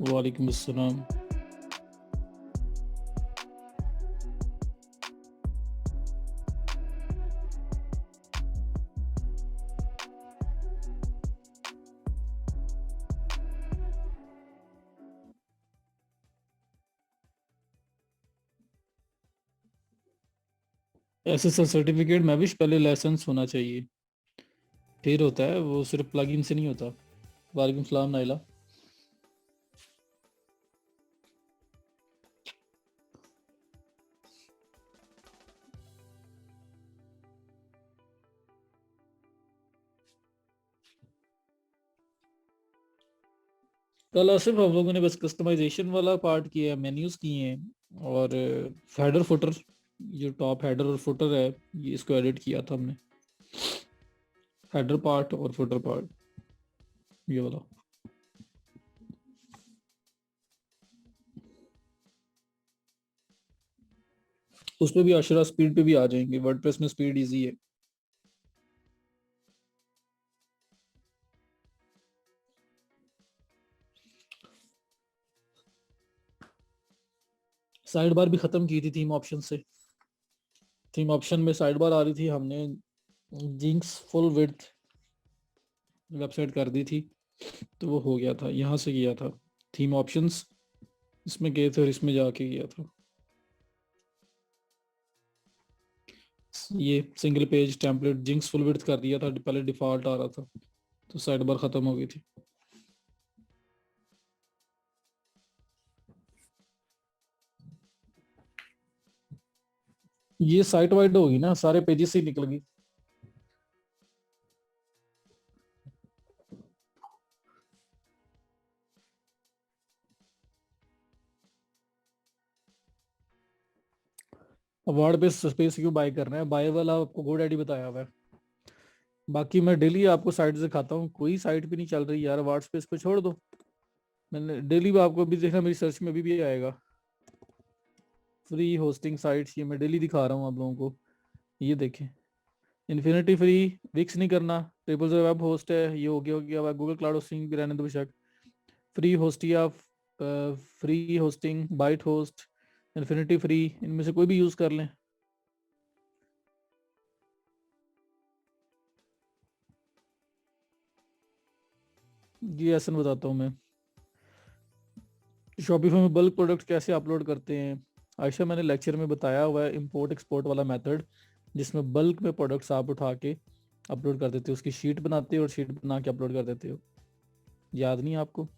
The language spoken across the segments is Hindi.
वालेकुम अस्सलाम। एसएसएल सर्टिफिकेट में भी पहले लाइसेंस होना चाहिए, फिर होता है वो, सिर्फ प्लगइन से नहीं होता। वालेकुम सलाम नाइला। कल आसिफ हम लोगों ने बस कस्टमाइजेशन वाला पार्ट किया है, मेन्यूज किए हैं और हेडर फुटर, जो टॉप हेडर और फुटर है, ये इसको एडिट किया था हमने। हेडर पार्ट और फुटर पार्ट, ये वाला। उस पर भी आशरा स्पीड पे भी आ जाएंगे, वर्डप्रेस में स्पीड इजी है। साइड बार भी खत्म की थी थीम ऑप्शन से। थीम ऑप्शन में साइड बार आ रही थी, हमने जिंक्स फुल विड्थ वेबसाइट कर दी थी, तो वो हो गया था, यहाँ से किया था। थीम ऑप्शंस इसमें गए थे और इसमें जाके किया था। ये सिंगल पेज टेम्पलेट जिंक्स फुल विड्थ कर दिया था, पहले डिफॉल्ट आ रहा था, तो साइड बार खत्म हो गई थी। ये साइट वाइड होगी ना, सारे पेजेस से ही निकल गई। वर्ड पे स्पेस क्यों बाय करना है, बाय वाला आपको GoDaddy बताया हुआ है। बाकी मैं डेली आपको साइट दिखाता हूँ, कोई साइट भी नहीं चल रही यार, वर्ड स्पेस को छोड़ दो। मैंने डेली भी आपको भी देखना, मेरी सर्च में भी आएगा फ्री होस्टिंग साइट्स, ये मैं डेली दिखा रहा हूँ आप लोगों को। ये देखें, इन्फिनिटी फ्री, विक्स नहीं करना, ट्रिपल ज़ीरो वेब होस्ट है, ये हो गया गूगल क्लाउड होस्टिंग भी रहने दो बेशक। Free Hostia, free hosting, ByetHost, InfinityFree, इनमें से कोई भी यूज़ कर लें। जी ऐसा बताता हूँ मैं, शॉपिफाई में बल्क प्रोडक्ट कैसे अपलोड करते हैं। आयशा मैंने लेक्चर में बताया हुआ है इंपोर्ट एक्सपोर्ट वाला मेथड, जिसमें बल्क में प्रोडक्ट्स आप उठा के अपलोड कर देते हो, उसकी शीट बनाते हो और शीट बना के अपलोड कर देते हो। याद नहीं आपको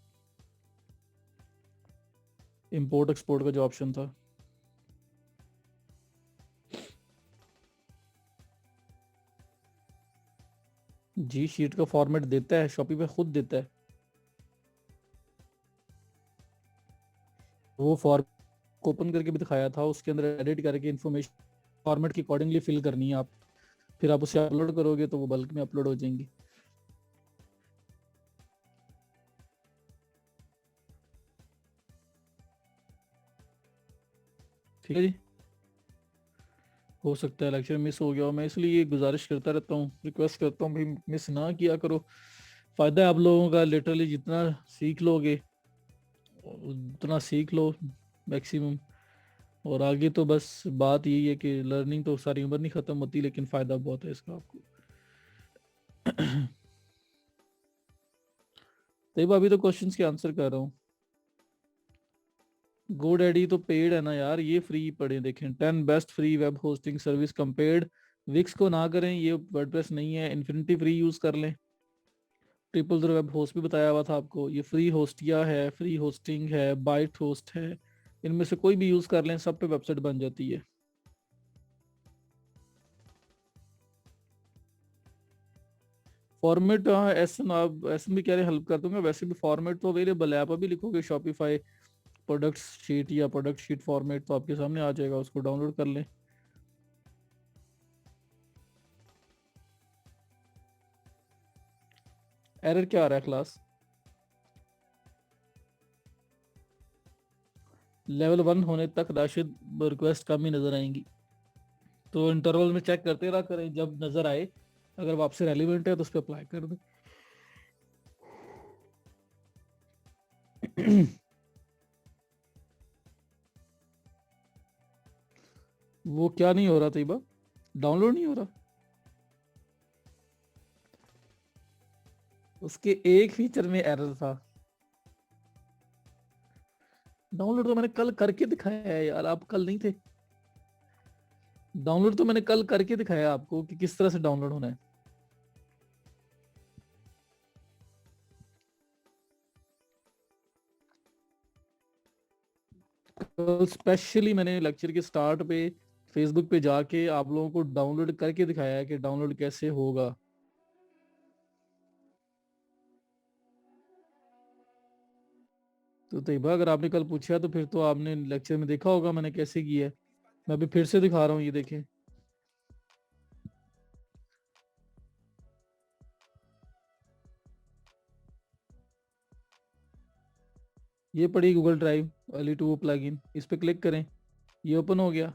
इंपोर्ट एक्सपोर्ट का जो ऑप्शन था? जी शीट का फॉर्मेट देता है, शॉपिफाई खुद देता है। वो फॉर्म ओपन करके भी दिखाया था, उसके अंदर एडिट करके इन्फॉर्मेशन फॉर्मेट के अकॉर्डिंगली फिल करनी है आप, फिर आप उसे अपलोड करोगे तो वो बल्क में अपलोड हो जाएंगी। ठीक है जी। हो सकता है लेक्चर मिस हो गया हो, मैं इसलिए गुजारिश करता रहता हूँ, रिक्वेस्ट करता हूँ भाई मिस ना किया करो। फ़ायदा है आप लोगों का, लिटरली जितना सीख लोगे उतना सीख लो मैक्सिमम। और आगे तो बस बात यही है कि लर्निंग तो सारी उम्र नहीं ख़त्म होती, लेकिन फ़ायदा बहुत है इसका आपको। तो अभी तो क्वेश्चंस के आंसर कर रहा हूँ। GoDaddy तो पेड है ना यार, ये फ्री पढ़े देखें, 10 best free web hosting service compared. Wix को ना करें, ये वर्डप्रेस नहीं है, इन्फिनिटी फ्री यूज़ कर लें। ट्रिपल ज़ीरो वेब होस्ट भी बताया हुआ था आपको, ये फ्री होस्टिया है, फ्री होस्टिंग है, बाइट होस्ट है, इनमें से कोई भी यूज़ कर लें, सब पे वेबसाइट बन जाती है। फॉर्मेट, हाँ एस एन, आप एस एन भी कह रहे हेल्प कर दूंगा, वैसे भी फॉर्मेट तो अवेलेबल है, आप अभी लिखोगे शॉपिफाई प्रोडक्ट शीट या प्रोडक्ट शीट फॉर्मेट तो आपके सामने आ जाएगा, उसको डाउनलोड कर लें। एरर क्या आ रहा है क्लास? लेवल 1 होने तक राशिद रिक्वेस्ट कम ही नजर आएंगी, तो इंटरवल में चेक करते रहा करें, जब नजर आए अगर वो आपसे रेलिवेंट है तो उस पर अप्लाई कर दें। वो क्या नहीं हो रहा तैयबा? डाउनलोड नहीं हो रहा? उसके एक फीचर में एरर था। डाउनलोड तो मैंने कल करके दिखाया है यार, आप कल नहीं थे। डाउनलोड तो मैंने कल करके दिखाया आपको कि किस तरह से डाउनलोड होना है। कल स्पेशली मैंने लेक्चर के स्टार्ट पे फेसबुक पे जाके आप लोगों को डाउनलोड करके दिखाया है कि डाउनलोड कैसे होगा। तो तैयबा अगर आपने कल पूछा तो फिर तो आपने लेक्चर में देखा होगा मैंने कैसे किया है। मैं अभी फिर से दिखा रहा हूँ, ये देखें। ये पड़ी गूगल ड्राइव वाली टू प्लगइन, इस पे क्लिक करें, ये ओपन हो गया।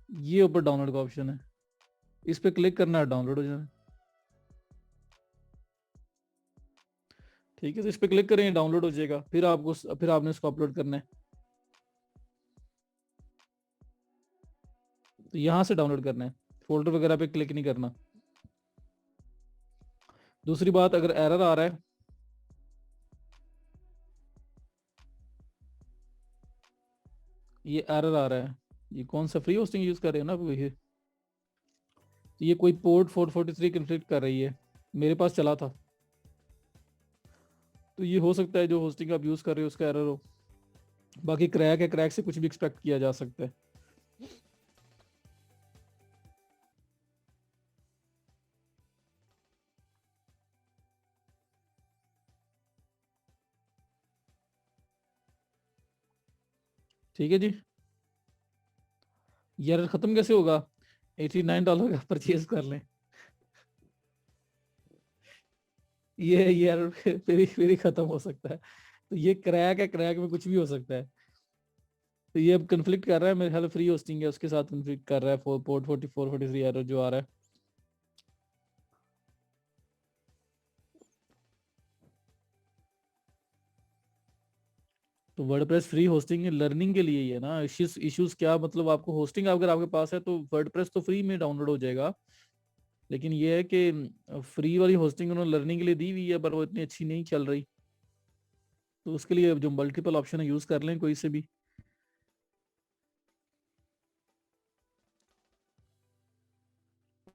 ये ऊपर डाउनलोड का ऑप्शन है, इस पे क्लिक करना है, डाउनलोड हो जाना है। ठीक है, तो इस पे क्लिक करें, डाउनलोड हो जाएगा। फिर आपने इसको अपलोड करना है। तो यहाँ से डाउनलोड करना है, फोल्डर वगैरह पे क्लिक नहीं करना। दूसरी बात, अगर एरर आ रहा है, ये एरर आ रहा है, ये कौन सा फ्री होस्टिंग यूज कर रहे हैं ना अभी ये, तो ये कोई पोर्ट 443 कन्फ्लिक्ट कर रही है, मेरे पास चला था। तो ये हो सकता है जो होस्टिंग आप यूज कर रहे हो उसका एरर हो। बाकी क्रैक है, क्रैक से कुछ भी एक्सपेक्ट किया जा सकता है। ठीक है जी। ये एरर खत्म कैसे होगा? $89 का परचेज कर लें। ये एरर फिर ही खत्म हो सकता है। तो ये क्रैक है, क्रैक में कुछ भी हो सकता है। तो ये अब कन्फ्लिक्ट कर रहा है, मेरे ख्याल फ्री होस्टिंग है उसके साथ कन्फ्लिक्ट कर रहा है, पोर्ट 4443 एरर जो आ रहा है। तो वर्डप्रेस फ्री होस्टिंग लर्निंग के लिए ही है ना। इश्यूज क्या मतलब, आपको होस्टिंग अगर आपके पास है तो वर्डप्रेस तो फ्री में डाउनलोड हो जाएगा। लेकिन ये है कि फ्री वाली होस्टिंग उन्होंने लर्निंग के लिए दी हुई है, पर वो इतनी अच्छी नहीं चल रही। तो उसके लिए जो मल्टीपल ऑप्शन है यूज कर लें कोई से भी।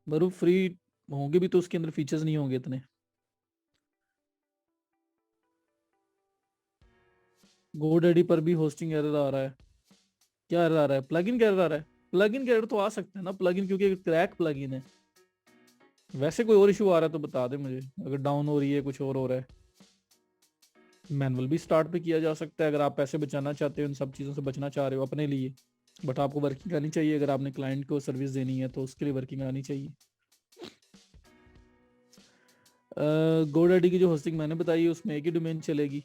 मरूफ फ्री होंगे भी तो उसके अंदर फीचर्स नहीं होंगे इतने। गोडैडी पर भी होस्टिंग एरर आ रहा है। क्या एरर आ रहा है? प्लगइन का एरर आ रहा है? प्लगइन का एरर तो आ सकता है ना, प्लगइन क्योंकि क्रैक प्लगइन है। वैसे कोई और इशू आ रहा है तो बता दे मुझे, अगर डाउन हो रही है कुछ और हो रहा है। मैनुअल भी स्टार्ट पे किया जा सकता है अगर आप पैसे बचाना चाहते हो, इन सब चीज़ों से बचना चाह रहे हो अपने लिए। बट आपको वर्किंग आनी चाहिए, अगर आपने क्लाइंट को सर्विस देनी है तो उसके लिए वर्किंग आनी चाहिए। गोडैडी की जो होस्टिंग मैंने बताई है उसमें एक ही डोमेन चलेगी।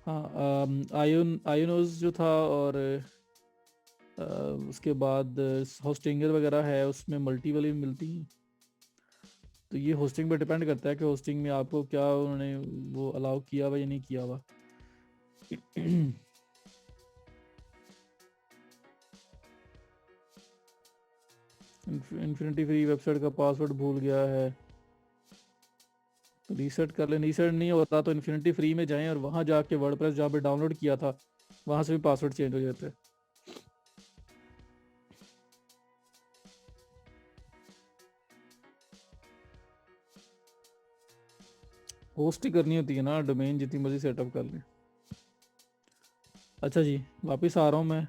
हाँ, आयोनोज जो था, और उसके बाद होस्टिंगर वगैरह है उसमें मल्टी वाली भी मिलती हैं। तो ये होस्टिंग पे डिपेंड करता है कि होस्टिंग में आपको क्या उन्होंने वो अलाउ किया हुआ या नहीं किया हुआ। इन्फिनिटी फ्री वेबसाइट का पासवर्ड भूल गया है, तो रीसेट कर लें। रीसेट नहीं होता तो इन्फिनिटी फ्री में जाएं और वहां जाके वर्डप्रेस जहाँ पे डाउनलोड किया था वहां से भी पासवर्ड चेंज हो जाता है। होस्ट ही करनी होती है ना, डोमेन जितनी मर्जी सेटअप कर लें। अच्छा जी, वापस आ रहा हूँ मैं।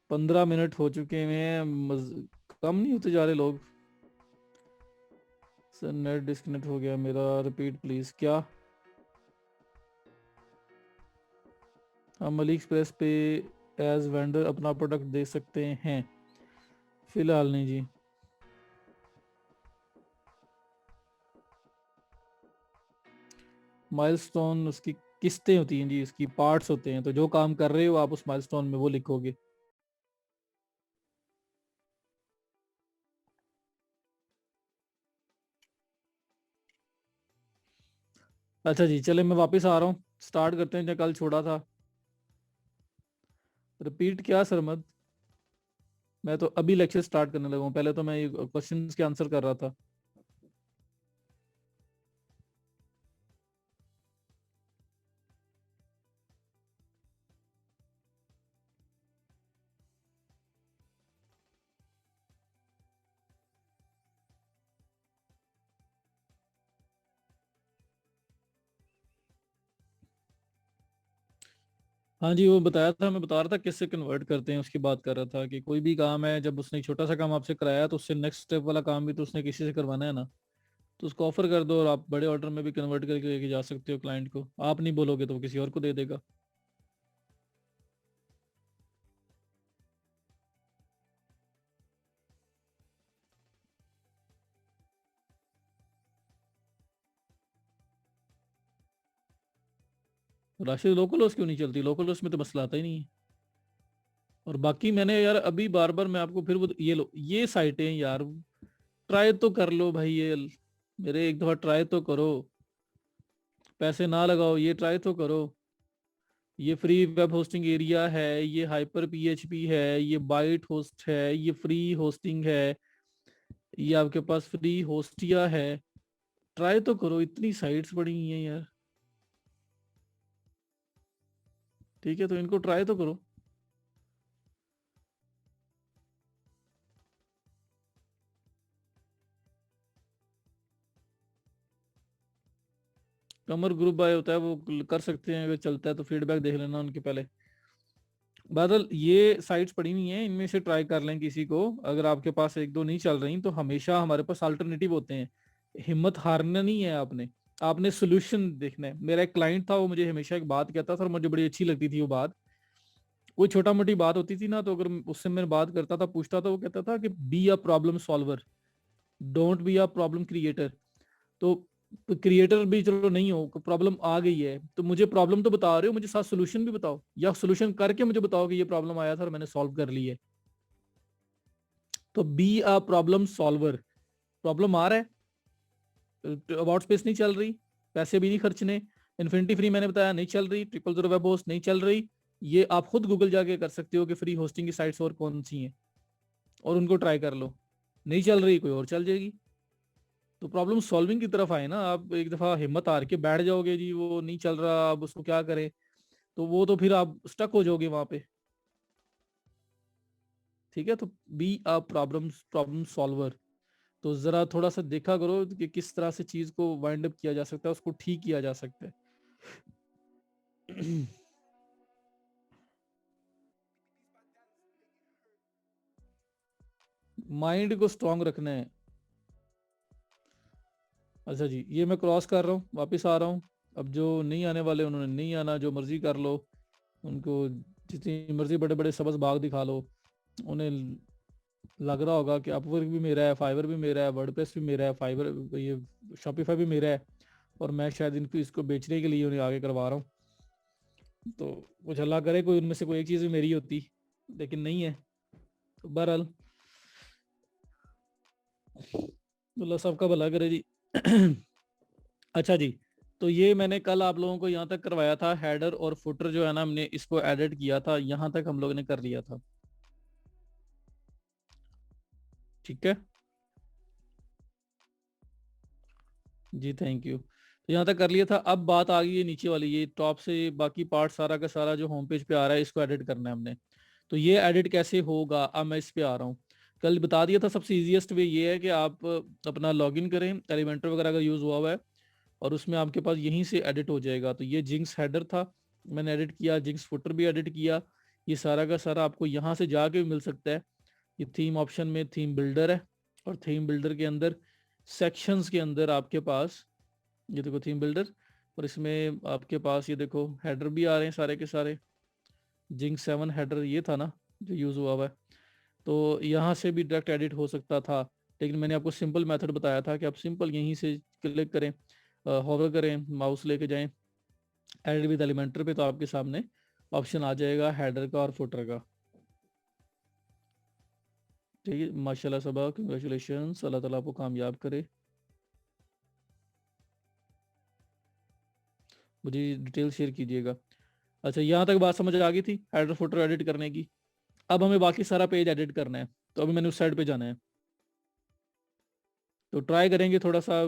15 मिनट हो चुके हैं, कम नहीं होते जा रहे लोग। सर नेट डिस्कनेक्ट हो गया मेरा, रिपीट प्लीज। क्या हम अली एक्सप्रेस पे एज वेंडर अपना प्रोडक्ट दे सकते हैं? फिलहाल नहीं जी। माइलस्टोन उसकी किस्तें होती हैं जी, इसकी पार्ट्स होते हैं, तो जो काम कर रहे हो आप उस माइलस्टोन में वो लिखोगे। अच्छा जी, चले मैं वापस आ रहा हूँ, स्टार्ट करते हैं जहाँ कल छोड़ा था। रिपीट क्या सरमद? मैं तो अभी लेक्चर स्टार्ट करने लगा हूँ, पहले तो मैं क्वेश्चंस के आंसर कर रहा था। हाँ जी, वो बताया था, मैं बता रहा था किससे कन्वर्ट करते हैं, उसकी बात कर रहा था कि कोई भी काम है, जब उसने एक छोटा सा काम आपसे कराया तो उससे नेक्स्ट स्टेप वाला काम भी तो उसने किसी से करवाना है ना। तो उसको ऑफर कर दो और आप बड़े ऑर्डर में भी कन्वर्ट करके लेके जा सकते हो क्लाइंट को। आप नहीं बोलोगे तो वो किसी और को दे देगा। राशिद लोकल हाउस क्यों नहीं चलती? लोकल हाउस में तो मसला आता ही नहीं है। और बाकी मैंने यार अभी बार बार मैं आपको फिर वो ये लो, ये साइटें यार, ट्राई तो कर लो भाई, ये मेरे एक दफा ट्राई तो करो। पैसे ना लगाओ, ये ट्राई तो करो। ये फ्री वेब होस्टिंग एरिया है, ये हाइपर पीएचपी है, ये बाइट होस्ट है, ये फ्री होस्टिंग है, ये आपके पास फ्री होस्टिया है। ट्राई तो करो, इतनी साइट्स पड़ी हुई हैं यार। ठीक है, तो इनको ट्राई तो करो। कमर ग्रुप बाय होता है, वो कर सकते हैं, अगर चलता है तो फीडबैक देख लेना उनके पहले। बादल, ये साइट्स पड़ी हुई हैं, इनमें से ट्राई कर लें किसी को। अगर आपके पास एक दो नहीं चल रही तो हमेशा हमारे पास अल्टरनेटिव होते हैं। हिम्मत हारना नहीं है आपने। आपने सोल्यूशन देखना है। मेरा एक क्लाइंट था, वो मुझे हमेशा एक बात कहता था और मुझे बड़ी अच्छी लगती थी वो बात। कोई छोटा मोटी बात होती थी ना, तो अगर उससे मैं बात करता था, पूछता था, वो कहता था कि B a problem solver, don't be a problem creator. तो क्रिएटर भी चलो नहीं हो, प्रॉब्लम आ गई है तो मुझे प्रॉब्लम तो बता रहे हो, मुझे साथ सोल्यूशन भी बताओ, या सोल्यूशन करके मुझे बताओ कि ये प्रॉब्लम आया था और मैंने सॉल्व कर ली है। तो be a problem solver. Problem आ रहा है, अबाउट स्पेस नहीं चल रही, पैसे भी नहीं खर्चने, इन्फिनिटी फ्री मैंने बताया नहीं चल रही, 000 वेब होस्ट नहीं चल रही। ये आप खुद गूगल जाके कर सकते हो कि फ्री होस्टिंग की साइट्स और कौन सी हैं, और उनको ट्राई कर लो। नहीं चल रही, कोई और चल जाएगी। तो प्रॉब्लम सॉल्विंग की तरफ आए ना। आप एक दफा हिम्मत हार के बैठ जाओगे जी वो नहीं चल रहा, अब उसको क्या करें, तो वो तो फिर आप स्टक हो जाओगे वहां पे। ठीक है, तो be a problem problem solver. तो जरा थोड़ा सा देखा करो कि किस तरह से चीज को वाइंड अप किया जा सकता है, उसको ठीक किया जा सकता है। माइंड को स्ट्रांग रखना है। अच्छा जी, ये मैं क्रॉस कर रहा हूँ, वापस आ रहा हूँ। अब जो नहीं आने वाले उन्होंने नहीं आना, जो मर्जी कर लो उनको, जितनी मर्जी बड़े बड़े सबस बाग दिखा लो। उन्हें लग रहा होगा कि अपवर्क भी मेरा है, फाइवर भी मेरा है, वर्डप्रेस भी मेरा है, फाइवर ये शॉपिफाई भी मेरा है, और मैं शायद इनको इसको बेचने के लिए उन्हें आगे करवा रहा हूँ। तो कुछ अल्लाह करे कोई उनमें से कोई एक चीज़ भी मेरी होती, लेकिन नहीं है। तो बहरहाल अल्लाह सबका भला करे जी। अच्छा जी, तो ये मैंने कल आप लोगों को यहाँ तक करवाया था, हेडर और फुटर जो है ना, हमने इसको एडिट किया था, यहाँ तक हम लोग ने कर लिया था। ठीक है जी, थैंक यू। तो यहाँ तक कर लिया था, अब बात आ गई है नीचे वाली, ये टॉप से बाकी पार्ट सारा का सारा जो होम पेज पे आ रहा है, इसको एडिट करना है हमने। तो ये एडिट कैसे होगा, अब मैं इस पे आ रहा हूँ। कल बता दिया था, सबसे इजीएस्ट वे ये है कि आप अपना लॉगिन करें, एलिमेंटर वगैरह अगर यूज हुआ हुआ है, और उसमें आपके पास यहीं से एडिट हो जाएगा। तो ये जिंक्स हेडर था, मैंने एडिट किया, जिंक्स फुटर भी एडिट किया। ये सारा का सारा आपको यहाँ से जाके भी मिल सकता है। ये थीम ऑप्शन में थीम बिल्डर है, और थीम बिल्डर के अंदर सेक्शंस के अंदर आपके पास ये देखो थीम बिल्डर, और इसमें आपके पास ये देखो हेडर भी आ रहे हैं सारे के सारे। जिंक 7 हेडर ये था ना जो यूज हुआ हुआ है। तो यहाँ से भी डायरेक्ट एडिट हो सकता था, लेकिन मैंने आपको सिंपल मेथड बताया था कि आप सिंपल यहीं से क्लिक करें, होवर करें, माउस लेके जाएं एडिट विद एलिमेंटर पे, तो आपके सामने ऑप्शन आ जाएगा हेडर का और फुटर का। ठीक है, माशाल्लाह सबा, कंग्रेचुलेशन, अल्लाह ताला आपको कामयाब करे। मुझे डिटेल शेयर कीजिएगा। अच्छा, यहाँ तक बात समझ आ गई थी हेडर फुटर एडिट करने की। अब हमें बाकी सारा पेज एडिट करना है, तो अभी मैंने उस साइड पे जाना है। तो ट्राई करेंगे थोड़ा सा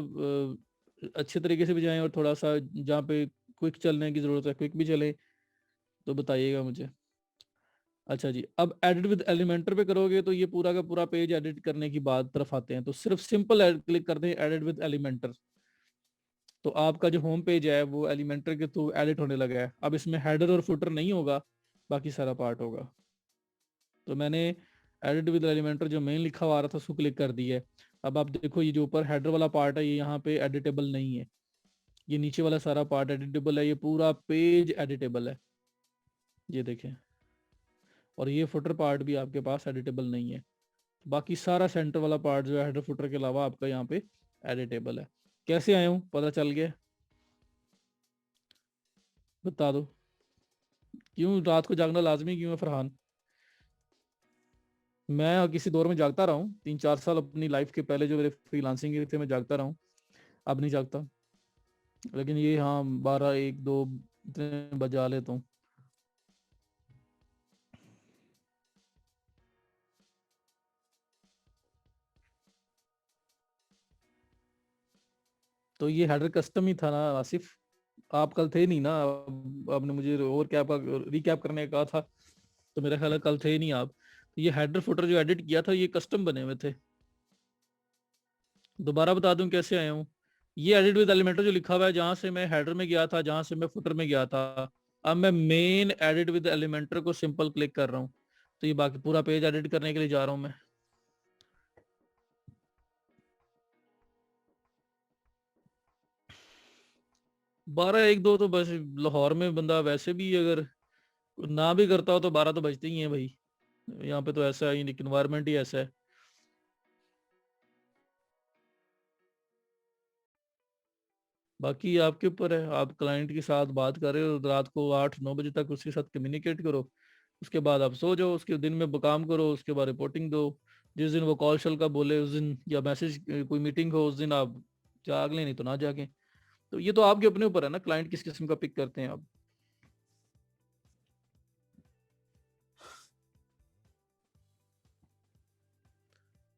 अच्छे तरीके से भी जाएं, और थोड़ा सा जहाँ पे क्विक चलने की जरूरत है क्विक भी चले, तो बताइएगा मुझे। अच्छा जी, अब एडिट विद एलिमेंटर पे करोगे तो ये पूरा का पूरा पेज एडिट करने की बात तरफ आते हैं। तो सिर्फ सिंपल क्लिक करते हैं एडिट विद एलिमेंटर, तो आपका जो होम पेज है वो एलिमेंटर के थ्रू एडिट होने लगा है। अब इसमें हेडर और फुटर नहीं होगा, बाकी सारा पार्ट होगा। तो मैंने एडिट विद एलिमेंटर जो मेन लिखा हुआ आ रहा था उसको क्लिक कर दिया है। अब आप देखो ये जो ऊपर हेडर वाला पार्ट है ये यहाँ पे एडिटेबल नहीं है, ये नीचे वाला सारा पार्ट एडिटेबल है, ये पूरा पेज एडिटेबल है, ये देखें। और ये फुटर पार्ट भी आपके पास एडिटेबल नहीं है। बाकी सारा सेंटर वाला पार्ट जो है हेडर फुटर के अलावा आपका यहाँ पे एडिटेबल है। कैसे आए हूँ पता चल गया? बता दो, क्यों रात को जागना लाजमी क्यों है फरहान? मैं किसी दौर में जागता रहा हूँ, 3-4 साल अपनी लाइफ के पहले जो मेरे फ्रीलांसिंग के थे मैं जागता रहा हूँ, अब नहीं जागता। लेकिन ये हाँ 12-1-2 इतने बजा लेता हूँ। तो ये हेडर कस्टम ही था ना आसिफ? आप कल थे नहीं ना, आपने मुझे और कैप का रिकैप करने का कहा था, तो मेरा ख्याल है कल थे ही नहीं आप। तो ये हेडर फुटर जो एडिट किया था ये कस्टम बने हुए थे। दोबारा बता दूं कैसे आया हूँ। ये एडिट विद एलिमेंटर जो लिखा हुआ है, जहां से मैं हेडर में गया था, जहां से मैं फुटर में गया था, अब मैं मेन एडिट विद एलिमेंटर को सिंपल क्लिक कर रहा हूँ। तो ये बाकी पूरा पेज एडिट करने के लिए जा रहा हूँ मैं। 12-1-2 तो बस लाहौर में बंदा वैसे भी अगर ना भी करता हो तो 12 तो बजते ही हैं भाई। यहाँ पे तो ऐसा ही इन्वायरमेंट ही ऐसा है। बाकी आपके ऊपर है, आप क्लाइंट के साथ बात कर रहे हो रात को 8-9 बजे तक उसके साथ कम्युनिकेट करो, उसके बाद आप सो जाओ, उसके दिन में काम करो, उसके बाद रिपोर्टिंग दो। जिस दिन वो कॉल शल का बोले उस दिन, या मैसेज कोई मीटिंग हो उस दिन आप जाग लें, नहीं तो ना जागे। तो ये तो आपके अपने ऊपर है ना, क्लाइंट किस किस्म का पिक करते हैं आप।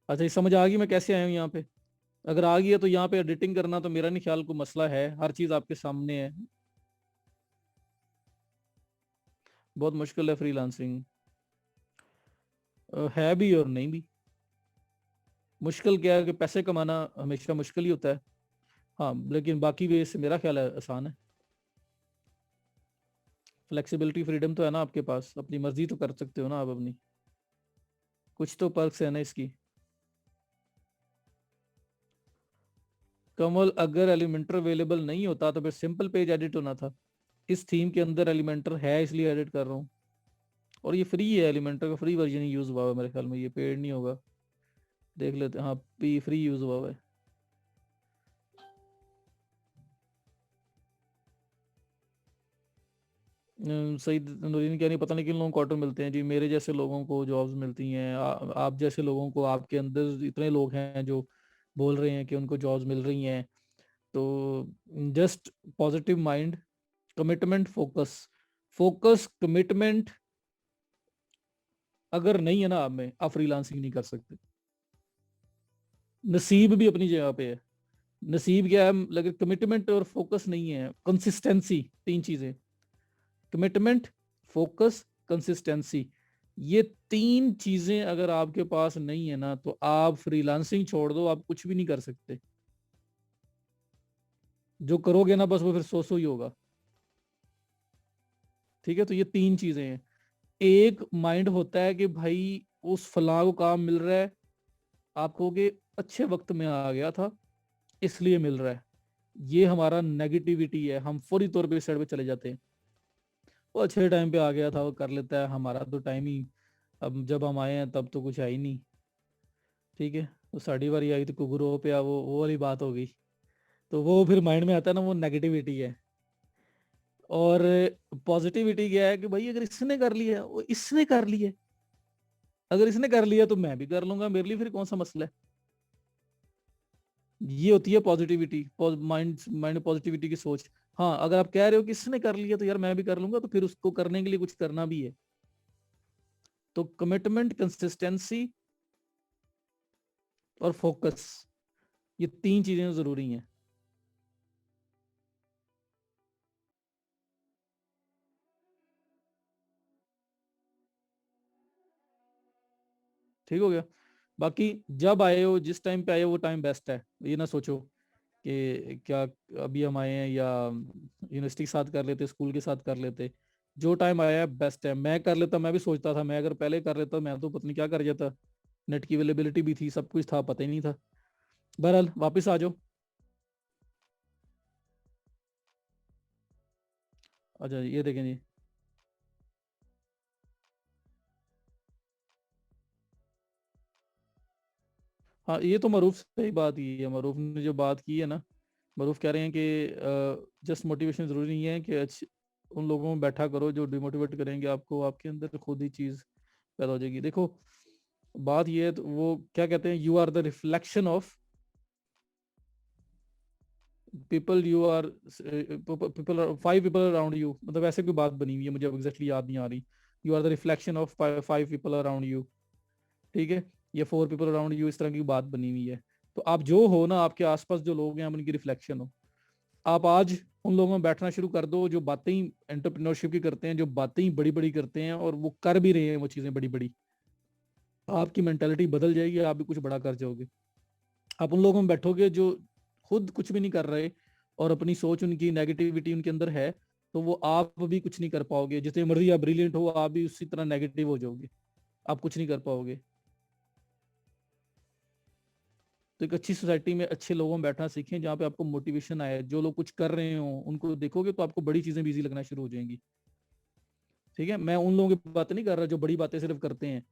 अच्छा, ये समझ आ गई मैं कैसे आया हूँ यहाँ पे? अगर आ गई है तो यहाँ पे एडिटिंग करना तो मेरा नहीं ख्याल कोई मसला है, हर चीज आपके सामने है। बहुत मुश्किल है फ्रीलांसिंग, है भी और नहीं भी। मुश्किल क्या है कि पैसे कमाना हमेशा मुश्किल ही होता है। हाँ, लेकिन बाकी वे से मेरा ख्याल है आसान है। फ्लेक्सिबिलिटी फ्रीडम तो है ना आपके पास, अपनी मर्जी तो कर सकते हो ना आप अपनी। कुछ तो पर्क्स है ना इसकी। कमल, अगर एलिमेंटर अवेलेबल नहीं होता तो फिर सिंपल पेज एडिट होना था। इस थीम के अंदर एलिमेंटर है इसलिए एडिट कर रहा हूँ। और ये फ्री है, एलिमेंटर का फ्री वर्जन ही यूज हुआ है मेरे ख्याल में, ये पेड नहीं होगा। देख लेते हैं, हाँ पी फ्री यूज हुआ है। सही नूरीन क्या नहीं, पता नहीं किन लोगों को ऑर्डर मिलते हैं जी, मेरे जैसे लोगों को जॉब्स मिलती हैं, आप जैसे लोगों को, आपके अंदर इतने लोग हैं जो बोल रहे हैं कि उनको जॉब्स मिल रही हैं। तो just positive mind, commitment, focus. Focus, commitment अगर नहीं है ना आप में, आप फ्रीलांसिंग नहीं कर सकते। नसीब भी अपनी जगह पे है। नसीब क्या है, लेकिन कमिटमेंट और फोकस नहीं है, कंसिस्टेंसी, 3 चीजें। Commitment, focus, consistency. ये 3 चीजें अगर आपके पास नहीं है ना, तो आप फ्रीलांसिंग छोड़ दो, आप कुछ भी नहीं कर सकते। जो करोगे ना बस वो फिर सो ही होगा। ठीक है, तो ये 3 चीजें हैं। एक माइंड होता है कि भाई उस फलां को काम मिल रहा है, आप कहोगे अच्छे वक्त में आ गया था इसलिए मिल रहा है। ये हमारा नेगेटिविटी है, हम फौरी तौर पे इस साइड पे चले जाते हैं। वो अच्छे टाइम पे आ गया था, वो कर लेता है, हमारा तो टाइम ही, अब जब हम आए हैं तब तो कुछ है ही नहीं। ठीक है, तो साड़ी बारी आई तो कुगुरो पे आ, वो वाली बात हो गई। तो वो फिर माइंड में आता है ना, वो नेगेटिविटी है। और पॉजिटिविटी क्या है कि भाई अगर इसने कर लिया, वो इसने कर लिया, अगर इसने कर लिया तो मैं भी कर लूंगा, मेरे लिए फिर कौन सा मसला है। ये होती है पॉजिटिविटी, माइंड माइंड पॉजिटिविटी की सोच। हाँ, अगर आप कह रहे हो कि इसने कर लिया तो यार मैं भी कर लूंगा, तो फिर उसको करने के लिए कुछ करना भी है। तो कमिटमेंट, कंसिस्टेंसी और फोकस, ये 3 चीजें जरूरी हैं। ठीक हो गया। बाकी जब आए हो, जिस टाइम पे आए हो, वो टाइम बेस्ट है। ये ना सोचो कि क्या अभी हम आए हैं या यूनिवर्सिटी के साथ कर लेते, स्कूल के साथ कर लेते। जो टाइम आया है बेस्ट है। मैं कर लेता, मैं भी सोचता था मैं अगर पहले कर लेता मैं तो पता नहीं क्या कर जाता। नेट की अवेलेबिलिटी भी थी, सब कुछ था, पता ही नहीं था। बहरहाल वापस आ जाओ। अच्छा ये देखें जी। हाँ, ये तो मरूफ सही बात की है। मरूफ ने जो बात की है ना, मरूफ कह रहे हैं कि जस्ट मोटिवेशन जरूरी नहीं है कि अच्छी उन लोगों में बैठा करो जो डिमोटिवेट करेंगे आपको, आपके अंदर खुद ही चीज पैदा हो जाएगी। देखो बात ये है, तो वो क्या कहते हैं, you are the reflection of people, you are people, 5 people around you, मतलब ऐसे कोई बात बनी हुई है, मुझे अब एग्जैक्टली याद नहीं आ रही। You are the reflection of 5 people around you. ठीक है, ये 4 पीपल अराउंड यू, इस तरह की बात बनी हुई है। तो आप जो हो ना, आपके आसपास जो लोग हैं, आप उनकी रिफ्लेक्शन हो। आप आज उन लोगों में बैठना शुरू कर दो जो बातें ही एंटरप्रेन्योरशिप की करते हैं, जो बातें ही बड़ी बड़ी करते हैं और वो कर भी रहे हैं वो चीजें बड़ी बड़ी। आपकी मेंटेलिटी बदल जाएगी, आप भी कुछ बड़ा कर जाओगे। आप उन लोगों में बैठोगे जो खुद कुछ भी नहीं कर रहे और अपनी सोच, उनकी नेगेटिविटी उनके अंदर है, तो वो आप भी कुछ नहीं कर पाओगे। जितने मर्जी आप ब्रिलियंट हो, आप भी उसी तरह नेगेटिव हो जाओगे, आप कुछ नहीं कर पाओगे। तो एक अच्छी सोसाइटी में अच्छे लोगों में बैठना सीखें, जहाँ पे आपको मोटिवेशन आए। जो लोग कुछ कर रहे हो उनको देखोगे तो आपको बड़ी चीजें भी इजी लगना शुरू हो जाएंगी। ठीक है, मैं उन लोगों की बात नहीं कर रहा जो बड़ी बातें सिर्फ करते हैं,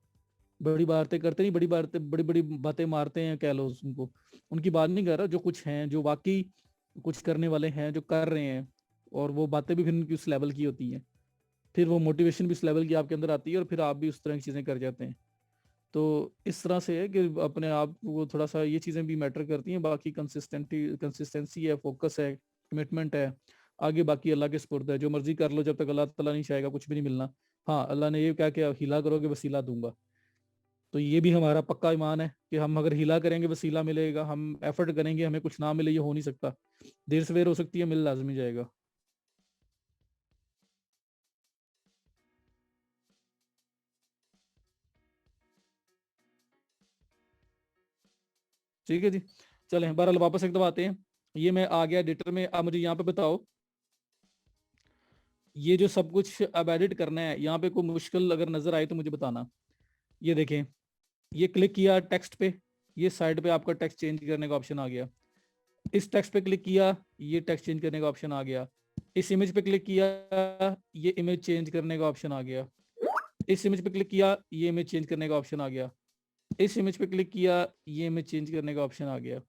बड़ी बातें करते नहीं, बड़ी बड़ी बातें मारते हैं कह लो उनको। उनकी बात नहीं कर रहा, जो कुछ हैं, जो वाकई कुछ करने वाले हैं, जो कर रहे हैं। और वो बातें भी फिर उनकी उस लेवल की होती हैं, फिर वो मोटिवेशन भी उस लेवल की आपके अंदर आती है और फिर आप भी उस तरह की चीजें कर जाते हैं। तो इस तरह से है कि अपने आप को थोड़ा सा ये चीजें भी मैटर करती हैं। बाकी कंसिस्टेंसी है, फोकस है, कमिटमेंट है। आगे बाकी अल्लाह के सुपुर्द है, जो मर्जी कर लो, जब तक अल्लाह ताला नहीं चाहेगा कुछ भी नहीं मिलना। हाँ, अल्लाह ने ये कहा कि हिला करोगे वसीला दूंगा। तो ये भी हमारा पक्का ईमान है कि हम अगर हिला करेंगे वसीला मिलेगा, हम एफर्ट करेंगे हमें कुछ ना मिले, ये हो नहीं सकता। देर सवेर हो सकती है, मिल लाजमी जाएगा। ठीक है जी। चलें बहरहाल वापस एक दफा आते हैं। ये मैं आ गया एडिटर में, अब मुझे यहाँ पे बताओ, ये जो सब कुछ अब एडिट करना है, यहाँ पे कोई मुश्किल अगर नजर आए तो मुझे बताना। ये देखें, ये क्लिक किया टेक्स्ट पे, ये साइड पे आपका टेक्स्ट चेंज करने का ऑप्शन आ गया। इस टेक्स्ट पे क्लिक किया, ये टेक्स्ट चेंज करने का ऑप्शन आ गया। इस इमेज पे क्लिक किया, ये इमेज चेंज करने का ऑप्शन आ गया। इस इमेज पे क्लिक किया, ये इमेज चेंज करने का ऑप्शन आ गया। इस इमेज पे क्लिक किया, ये इमेज चेंज करने का ऑप्शन आ गया।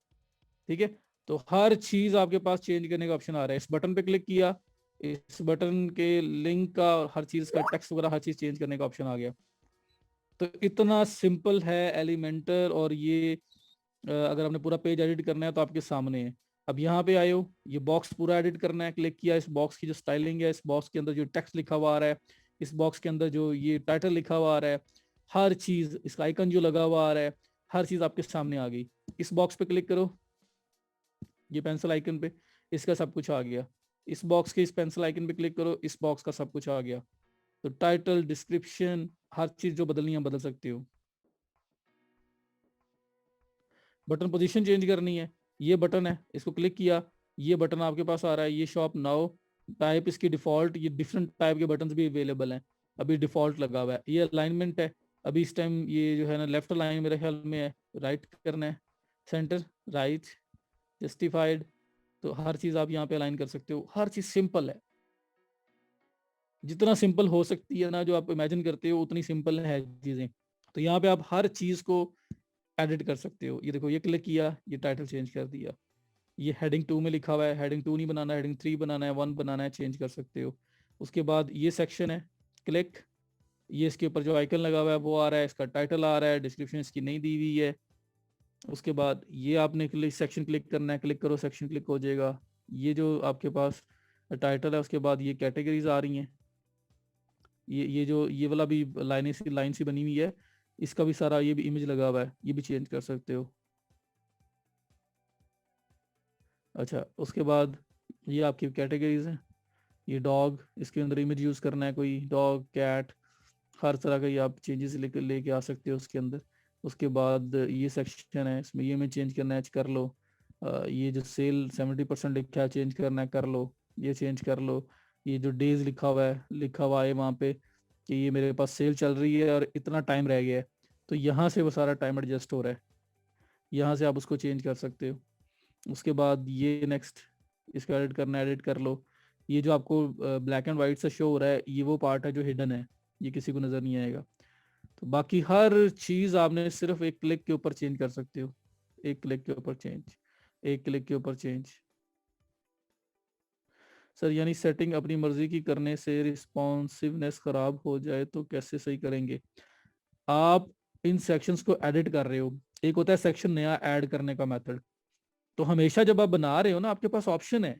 ठीक है, तो हर चीज आपके पास चेंज करने का ऑप्शन आ रहा है। इस बटन पे क्लिक किया, इस बटन के लिंक का और हर चीज का टेक्स्ट वगैरह हर चीज चेंज करने का ऑप्शन आ गया। तो इतना सिंपल है, एलिमेंटर। और ये अगर आपने पूरा पेज एडिट करना है तो आपके सामने है। अब यहाँ पे आए हो, ये बॉक्स पूरा एडिट करना है, क्लिक किया, इस बॉक्स की जो स्टाइलिंग है, इस बॉक्स के अंदर जो टेक्स्ट लिखा हुआ आ रहा है, इस बॉक्स के अंदर जो ये टाइटल लिखा हुआ आ रहा है, हर चीज, इसका आइकन जो लगा हुआ आ रहा है, हर चीज आपके सामने आ गई। इस बॉक्स पे क्लिक करो, ये पेंसिल आइकन पे, इसका सब कुछ आ गया। इस बॉक्स के इस पेंसिल आइकन पे क्लिक करो, इस बॉक्स का सब कुछ आ गया। तो टाइटल, डिस्क्रिप्शन, हर चीज जो बदलनी है बदल सकते हो। बटन पोजीशन चेंज करनी है, ये बटन है, इसको क्लिक किया, ये बटन आपके पास आ रहा है, ये शॉप नाउ। टाइप इसकी डिफॉल्ट, ये डिफरेंट टाइप के बटन्स भी अवेलेबल हैं। अभी डिफॉल्ट लगा हुआ है। ये अलाइनमेंट है, अभी इस टाइम ये जो है ना लेफ्ट अलाइन मेरे ख्याल में है, राइट करना है, सेंटर, राइट, जस्टिफाइड। तो हर चीज आप यहाँ पे अलाइन कर सकते हो, हर चीज सिंपल है। जितना सिंपल हो सकती है ना, जो आप इमेजिन करते हो उतनी सिंपल है चीजें। तो यहाँ पे आप हर चीज को एडिट कर सकते हो। ये देखो, ये क्लिक किया, ये टाइटल चेंज कर दिया। ये हेडिंग 2 में लिखा हुआ है, हेडिंग 2 नहीं बनाना, हेडिंग 3 बनाना है, 1 बनाना है, चेंज कर सकते हो। उसके बाद ये सेक्शन है, क्लिक, ये इसके ऊपर जो आइकन लगा हुआ है वो आ रहा है, इसका टाइटल आ रहा है, डिस्क्रिप्शन इसकी नहीं दी हुई है। उसके बाद ये आपने क्लिक सेक्शन क्लिक करना है, क्लिक करो, सेक्शन क्लिक हो जाएगा। ये जो आपके पास टाइटल है, उसके बाद ये कैटेगरीज आ रही हैं, ये जो ये वाला भी लाइन सी बनी हुई है, इसका भी सारा ये भी इमेज लगा हुआ है, ये भी चेंज कर सकते हो। अच्छा, उसके बाद ये आपकी कैटेगरीज हैं, ये डॉग, इसके अंदर इमेज यूज करना है, कोई डॉग कैट हर तरह का ये आप चेंजेस लेके आ सकते हो उसके अंदर। उसके बाद ये सेक्शन है, इसमें ये में चेंज करना है कर लो। ये जो सेल 70% लिखा है चेंज करना है कर लो, ये चेंज कर लो। ये जो डेज लिखा हुआ है वहाँ पे कि ये मेरे पास सेल चल रही है और इतना टाइम रह गया है, तो यहाँ से वो सारा टाइम एडजस्ट हो रहा है, यहाँ से आप उसको चेंज कर सकते हो। उसके बाद ये नेक्स्ट, इसको एडिट करना है एडिट कर लो। ये जो आपको ब्लैक एंड वाइट से शो हो रहा है, ये वो पार्ट है जो हिडन है, ये किसी को नजर नहीं आएगा। तो बाकी हर चीज आपने सिर्फ एक क्लिक के ऊपर चेंज कर सकते हो, एक क्लिक के ऊपर चेंज, एक क्लिक के ऊपर चेंज। सर यानी सेटिंग अपनी मर्जी की करने से रिस्पॉन्सिवनेस खराब हो जाए तो कैसे सही करेंगे? आप इन सेक्शंस को एडिट कर रहे हो, एक होता है सेक्शन नया ऐड करने का मेथड, तो हमेशा जब आप बना रहे हो ना, आपके पास ऑप्शन है।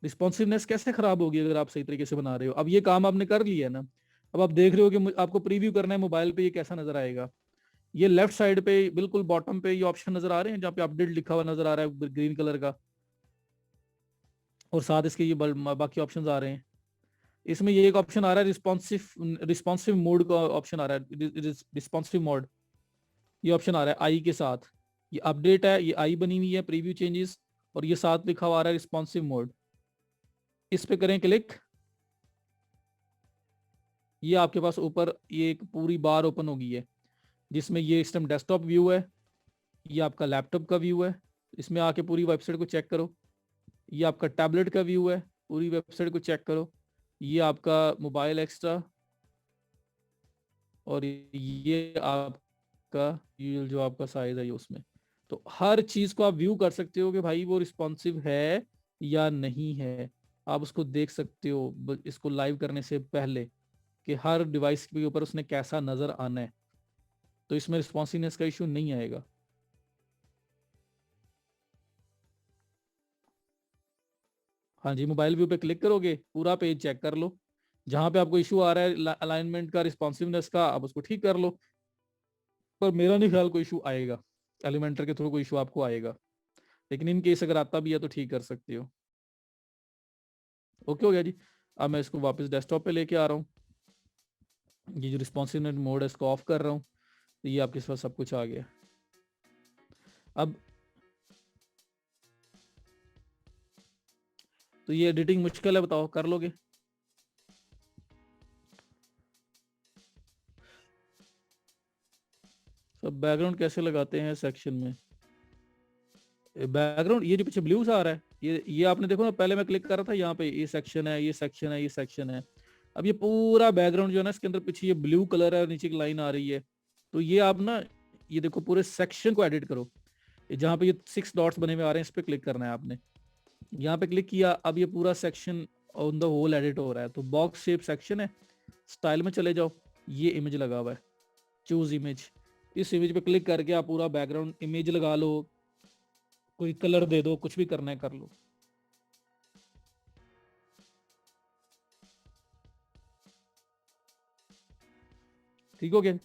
रिस्पॉन्सिवनेस कैसे खराब होगी अगर आप सही तरीके से बना रहे हो? अब ये काम आपने कर लिया है ना, अब आप देख रहे हो कि आपको प्रीव्यू करना है मोबाइल पे, ये कैसा नजर आएगा। ये लेफ्ट साइड पे बिल्कुल बॉटम पे ये ऑप्शन नजर आ रहे हैं जहाँ पे अपडेट लिखा हुआ नजर आ रहा है ग्रीन कलर का, और साथ इसके ये बाकी ऑप्शन आ रहे हैं। इसमें ये एक ऑप्शन आ रहा है रिस्पॉन्सिव, रिस्पॉन्सिव मोड का ऑप्शन आ रहा है, रिस्पॉन्सिव मोड, ये ऑप्शन आ रहा है आई के साथ। ये अपडेट है, ये आई बनी हुई है प्रीव्यू चेंजेस, और ये साथ लिखा हुआ आ रहा है रिस्पॉन्सिव मोड। इस पे करें क्लिक, ये आपके पास ऊपर ये एक पूरी बार ओपन होगी है, जिसमें ये सिस्टम डेस्कटॉप व्यू है, ये आपका लैपटॉप का व्यू है। इसमें आके पूरी वेबसाइट को चेक करो। ये आपका टैबलेट का व्यू है, पूरी वेबसाइट को चेक करो। ये आपका मोबाइल एक्स्ट्रा, और ये आपका ये जो आपका साइज है ये उसमें। तो हर चीज को आप व्यू कर सकते हो कि भाई वो रिस्पॉन्सिव है या नहीं है। आप उसको देख सकते हो इसको लाइव करने से पहले कि हर डिवाइस के ऊपर उसने कैसा नजर आना है, तो इसमें रिस्पॉन्सिवनेस का इशू नहीं आएगा। हाँ जी, मोबाइल व्यू पे क्लिक करोगे, पूरा पेज चेक कर लो, जहां पे आपको इशू आ रहा है अलाइनमेंट का, रिस्पॉन्सिवनेस का, आप उसको ठीक कर लो। पर मेरा नहीं ख्याल कोई इशू आएगा, एलिमेंटर के थ्रू कोई इशू आपको आएगा, लेकिन इन केस अगर आता भी है तो ठीक कर सकते हो। ओके हो गया जी। अब मैं इसको वापस डेस्कटॉप पे लेके आ रहा हूँ, ये जो रिस्पॉन्सिवनेस मोड है इसको ऑफ कर रहा हूँ, तो ये आपके पास सब कुछ आ गया। अब तो ये एडिटिंग मुश्किल है, बताओ कर लोगे? सब बैकग्राउंड कैसे लगाते हैं सेक्शन में? बैकग्राउंड ये जो पीछे ब्लू सा आ रहा है, ये आपने देखो ना, पहले मैं क्लिक कर रहा था यहाँ पे, ये सेक्शन है, ये सेक्शन है, ये सेक्शन है। अब ये पूरा बैकग्राउंड जो है ना, इसके अंदर पीछे ये ब्लू कलर है और नीचे की लाइन आ रही है। तो ये आप ना, ये देखो पूरे सेक्शन को एडिट करो। जहाँ पे ये 6 डॉट्स बने हुए आ रहे हैं, इस पे क्लिक करना है आपने। यहाँ पे क्लिक किया, अब ये पूरा section on the whole edit हो रहा है। तो बॉक्स शेप सेक्शन है, स्टाइल में चले जाओ, ये इमेज लगा हुआ है, चूज इमेज। इस इमेज पे क्लिक करके आप पूरा बैकग्राउंड इमेज लगा लो, कोई कलर दे दो, कुछ भी करना है कर लो। ठीक हो गया।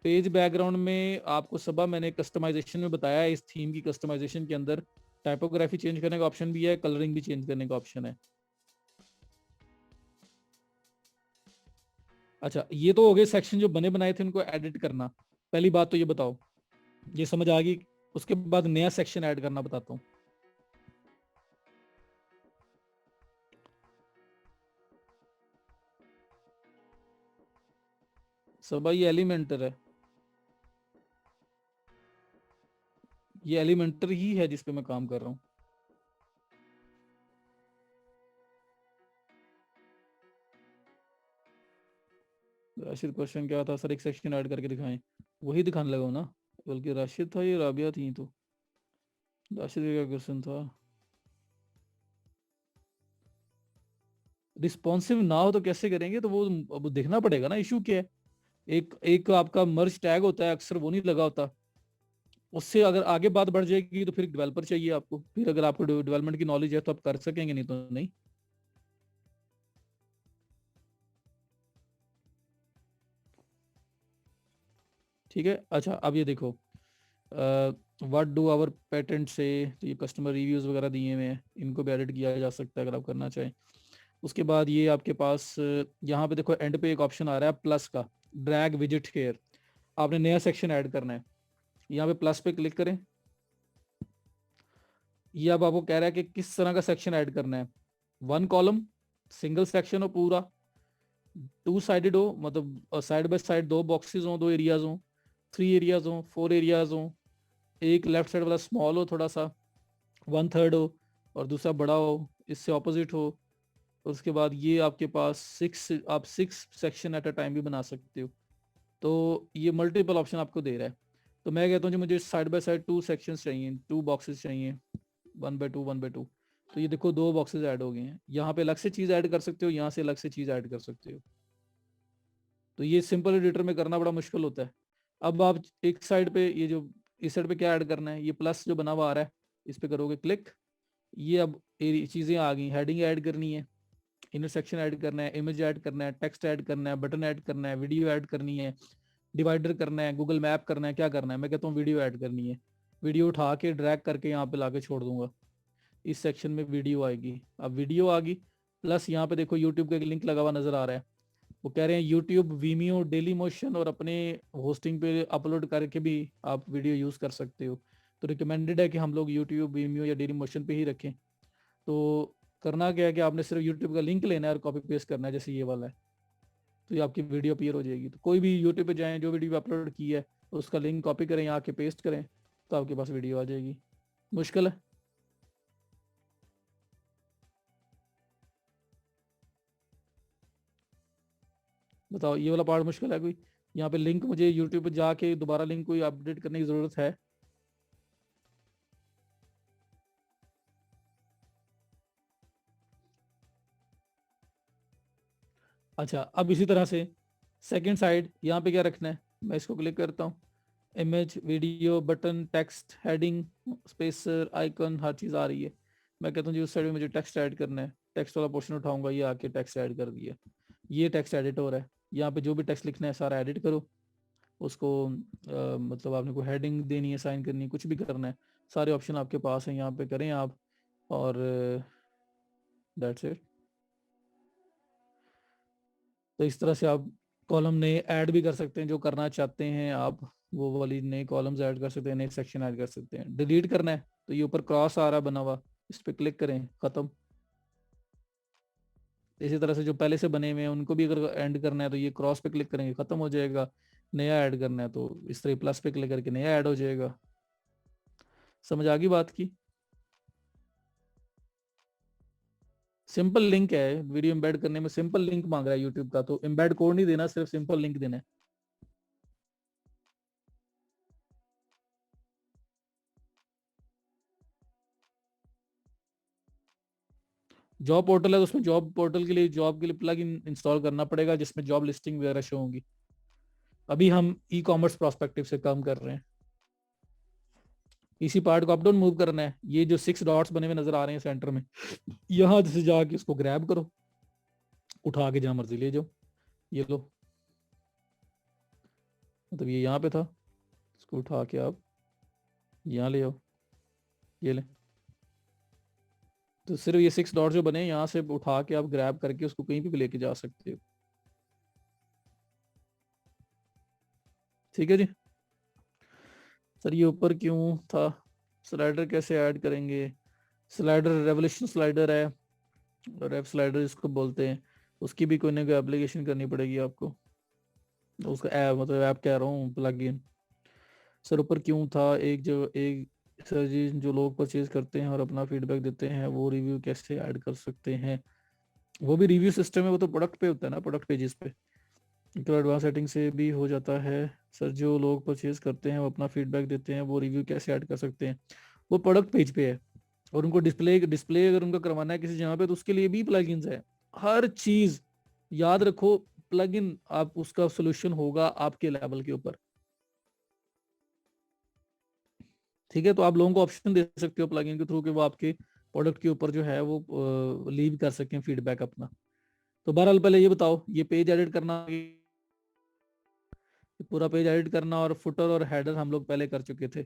पेज बैकग्राउंड में आपको सब मैंने कस्टमाइजेशन में बताया है, इस थीम की कस्टमाइजेशन के अंदर टाइपोग्राफी चेंज करने का ऑप्शन भी है, कलरिंग भी चेंज करने का ऑप्शन है। अच्छा, ये तो हो गए सेक्शन जो बने बनाए थे उनको एडिट करना। पहली बात तो ये बताओ, ये समझ आ गई? उसके बाद नया सेक्शन ऐड करना बताता हूँ। सब ये एलिमेंटर है, ये एलिमेंटर ही है जिसपे मैं काम कर रहा हूँ। राशिद क्वेश्चन क्या था सर, एक सेक्शन ऐड करके दिखाएं? वही दिखाने लगा हूं ना, बल्कि राशिद था, ये राबिया थी। तो राशिद का क्या क्वेश्चन था? रिस्पॉन्सिव ना हो तो कैसे करेंगे? तो वो अब देखना पड़ेगा ना इशू क्या है। एक एक आपका मर्ज टैग होता है, अक्सर वो नहीं लगा होता। उससे अगर आगे बात बढ़ जाएगी तो फिर डेवलपर चाहिए आपको, फिर अगर आपको डेवलपमेंट की नॉलेज है तो आप कर सकेंगे, नहीं तो नहीं। ठीक है। अच्छा अब ये देखो, व्हाट डू आवर पेटेंट से, तो ये कस्टमर रिव्यूज वगैरह दिए हुए हैं, इनको भी एडिट किया जा सकता है अगर आप करना चाहें। उसके बाद ये आपके पास यहाँ पे देखो एंड पे एक ऑप्शन आ रहा है प्लस का, ड्रैग विजिट हेयर। आपने नया सेक्शन ऐड करना है, यहाँ पे प्लस पे क्लिक करें। ये अब आपको कह रहा है कि किस तरह का सेक्शन ऐड करना है। वन कॉलम, सिंगल सेक्शन हो पूरा, टू साइडेड हो, मतलब साइड बाय साइड दो बॉक्सेस हो, दो एरियाज हो, थ्री एरियाज हो, फोर एरियाज हो, एक लेफ्ट साइड वाला स्मॉल हो थोड़ा सा, वन थर्ड हो, और दूसरा बड़ा हो, इससे ऑपोजिट हो। और उसके बाद ये आपके पास आप six section at a time भी बना सकते हो। तो ये मल्टीपल ऑप्शन आपको दे रहा है। तो मैं कहता हूँ जी मुझे side by side two sections चाहिए, टू बॉक्सेस चाहिए, one by two one by two. तो ये देखो दो बॉक्सेस ऐड हो गए हैं, यहाँ पे अलग से चीज ऐड कर सकते हो, यहाँ से अलग से चीज ऐड कर सकते हो। तो ये सिंपल एडिटर में करना बड़ा मुश्किल होता है। अब आप एक साइड पे ये जो इस साइड पे क्या ऐड करना है, ये प्लस जो बना हुआ आ रहा है, इस पे करोगे क्लिक। ये अब चीजें आ गई, हेडिंग ऐड करनी है, इनर सेक्शन ऐड करना है, इमेज ऐड करना है, टेक्स्ट ऐड करना है, बटन ऐड करना है, वीडियो ऐड करनी है, डिवाइडर करना है, गूगल मैप करना है, क्या करना है। मैं कहता हूँ वीडियो ऐड करनी है। वीडियो उठा के ड्रैग करके यहाँ पे लाके छोड़ दूंगा, इस सेक्शन में वीडियो आएगी। अब वीडियो आ गई, प्लस यहाँ पे देखो यूट्यूब का एक लिंक लगा हुआ नजर आ रहा है। वो कह रहे हैं यूट्यूब, वीमियो, डेली मोशन और अपने होस्टिंग पे अपलोड करके भी आप वीडियो यूज कर सकते हो। तो रिकमेंडेड है कि हम लोग यूट्यूब, वीमियो या डेली मोशन पे ही रखें। तो करना क्या है कि आपने सिर्फ यूट्यूब का लिंक लेना है और कॉपी पेस्ट करना है, जैसे ये वाला है। तो ये आपकी वीडियो अपीयर हो जाएगी। तो कोई भी यूट्यूब पे जाएं, जो वीडियो अपलोड की है उसका लिंक कॉपी करें, यहाँ आके पेस्ट करें, तो आपके पास वीडियो आ जाएगी। मुश्किल है? बताओ, ये वाला पार्ट मुश्किल है कोई? यहाँ पे लिंक मुझे यूट्यूब पे जाके दोबारा लिंक कोई अपडेट करने की जरूरत है? अच्छा अब इसी तरह से सेकंड साइड यहाँ पे क्या रखना है, मैं इसको क्लिक करता हूँ। Image, video, button, text, heading, spacer, icon, हर चीज़ आ रही है। मैं कहता हूँ जी उस साइड में मुझे टेक्स्ट ऐड करना है, टेक्स्ट वाला पोर्शन उठाऊंगा, ये आके टेक्स्ट ऐड कर दिया। ये टेक्स्ट एडिटर है, यहाँ पे जो भी टेक्स्ट लिखना है सारा एडिट करो उसको। मतलब आपने कोई हेडिंग देनी है, साइन करनी है, कुछ भी करना है, सारे ऑप्शन आपके पास हैं, यहाँ पे करें आप। और दैट्स इट। तो इस तरह से आप कॉलम नए ऐड भी कर सकते हैं, जो करना चाहते हैं आप वो वाली नए कॉलम्स ऐड कर सकते हैं, नए सेक्शन ऐड कर सकते हैं। डिलीट करना है तो ये ऊपर क्रॉस आ रहा है बना हुआ, इस पे क्लिक करें, खत्म। इसी तरह से जो पहले से बने हुए हैं उनको भी अगर एंड करना है तो ये क्रॉस पे क्लिक करेंगे, खत्म हो जाएगा। नया ऐड करना है तो इस तरह प्लस पे क्लिक करके नया ऐड हो जाएगा। समझ आ गई बात की? सिंपल लिंक है, वीडियो एम्बेड करने में सिंपल लिंक मांग रहा है यूट्यूब का, तो एम्बेड कोड नहीं देना, सिर्फ सिंपल लिंक देना है। जॉब पोर्टल है तो उसमें जॉब पोर्टल के लिए, जॉब के लिए प्लग इन इंस्टॉल करना पड़ेगा, जिसमें जॉब लिस्टिंग वगैरह शो होंगी। अभी हम ई कॉमर्स प्रोस्पेक्टिव से काम कर रहे हैं। इसी पार्ट को अप डाउन मूव करना है, ये जो सिक्स डॉट्स बने हुए नजर आ रहे हैं सेंटर में, यहाँ से जाके इसको ग्रैब करो, उठा के जहां मर्जी ले जाओ। ये लो, मतलब ये यहाँ पे था, इसको उठा के आप यहाँ ले आओ, ये ले। तो सिर्फ ये सिक्स डॉट जो बने हैं यहाँ से उठा के आप ग्रैब करके उसको कहीं भी लेके जा सकते हो। ठीक है जी। सर ये ऊपर क्यों था? स्लाइडर कैसे ऐड करेंगे? स्लाइडर रेवोल्यूशन स्लाइडर है, रेव स्लाइडर जिसको बोलते हैं, उसकी भी कोई ना कोई एप्लीकेशन करनी पड़ेगी आपको। तो उसका ऐप, मतलब ऐप कह रहा हूँ, प्लग इन। सर ऊपर क्यों था, एक जो एक सर जी, जो लोग परचेज करते हैं और अपना फीडबैक देते हैं वो रिव्यू कैसे ऐड कर सकते हैं? वो भी रिव्यू सिस्टम है, वो तो प्रोडक्ट पे होता है ना, प्रोडक्ट पेजेस पे। तो एडवांस सेटिंग से भी हो जाता है। सर जो लोग परचेज करते हैं वो अपना फीडबैक देते हैं, वो रिव्यू कैसे ऐड कर सकते हैं? वो प्रोडक्ट पेज पे है, और उनको डिस्प्ले डिस्प्ले अगर उनको करवाना है किसी जगह पे तो उसके लिए भी प्लगइन्स है। हर चीज याद रखो, प्लगइन आप उसका सोल्यूशन होगा आपके लेवल के ऊपर। ठीक है, तो आप लोगों को ऑप्शन दे सकते हो प्लगइन के थ्रू कि वो आपके प्रोडक्ट के ऊपर जो है वो लीव कर सकें फीडबैक अपना। तो बहरहाल पहले ये बताओ, ये पेज एडिट करना, पूरा पेज एडिट करना और फुटर और हेडर हम लोग पहले कर चुके थे,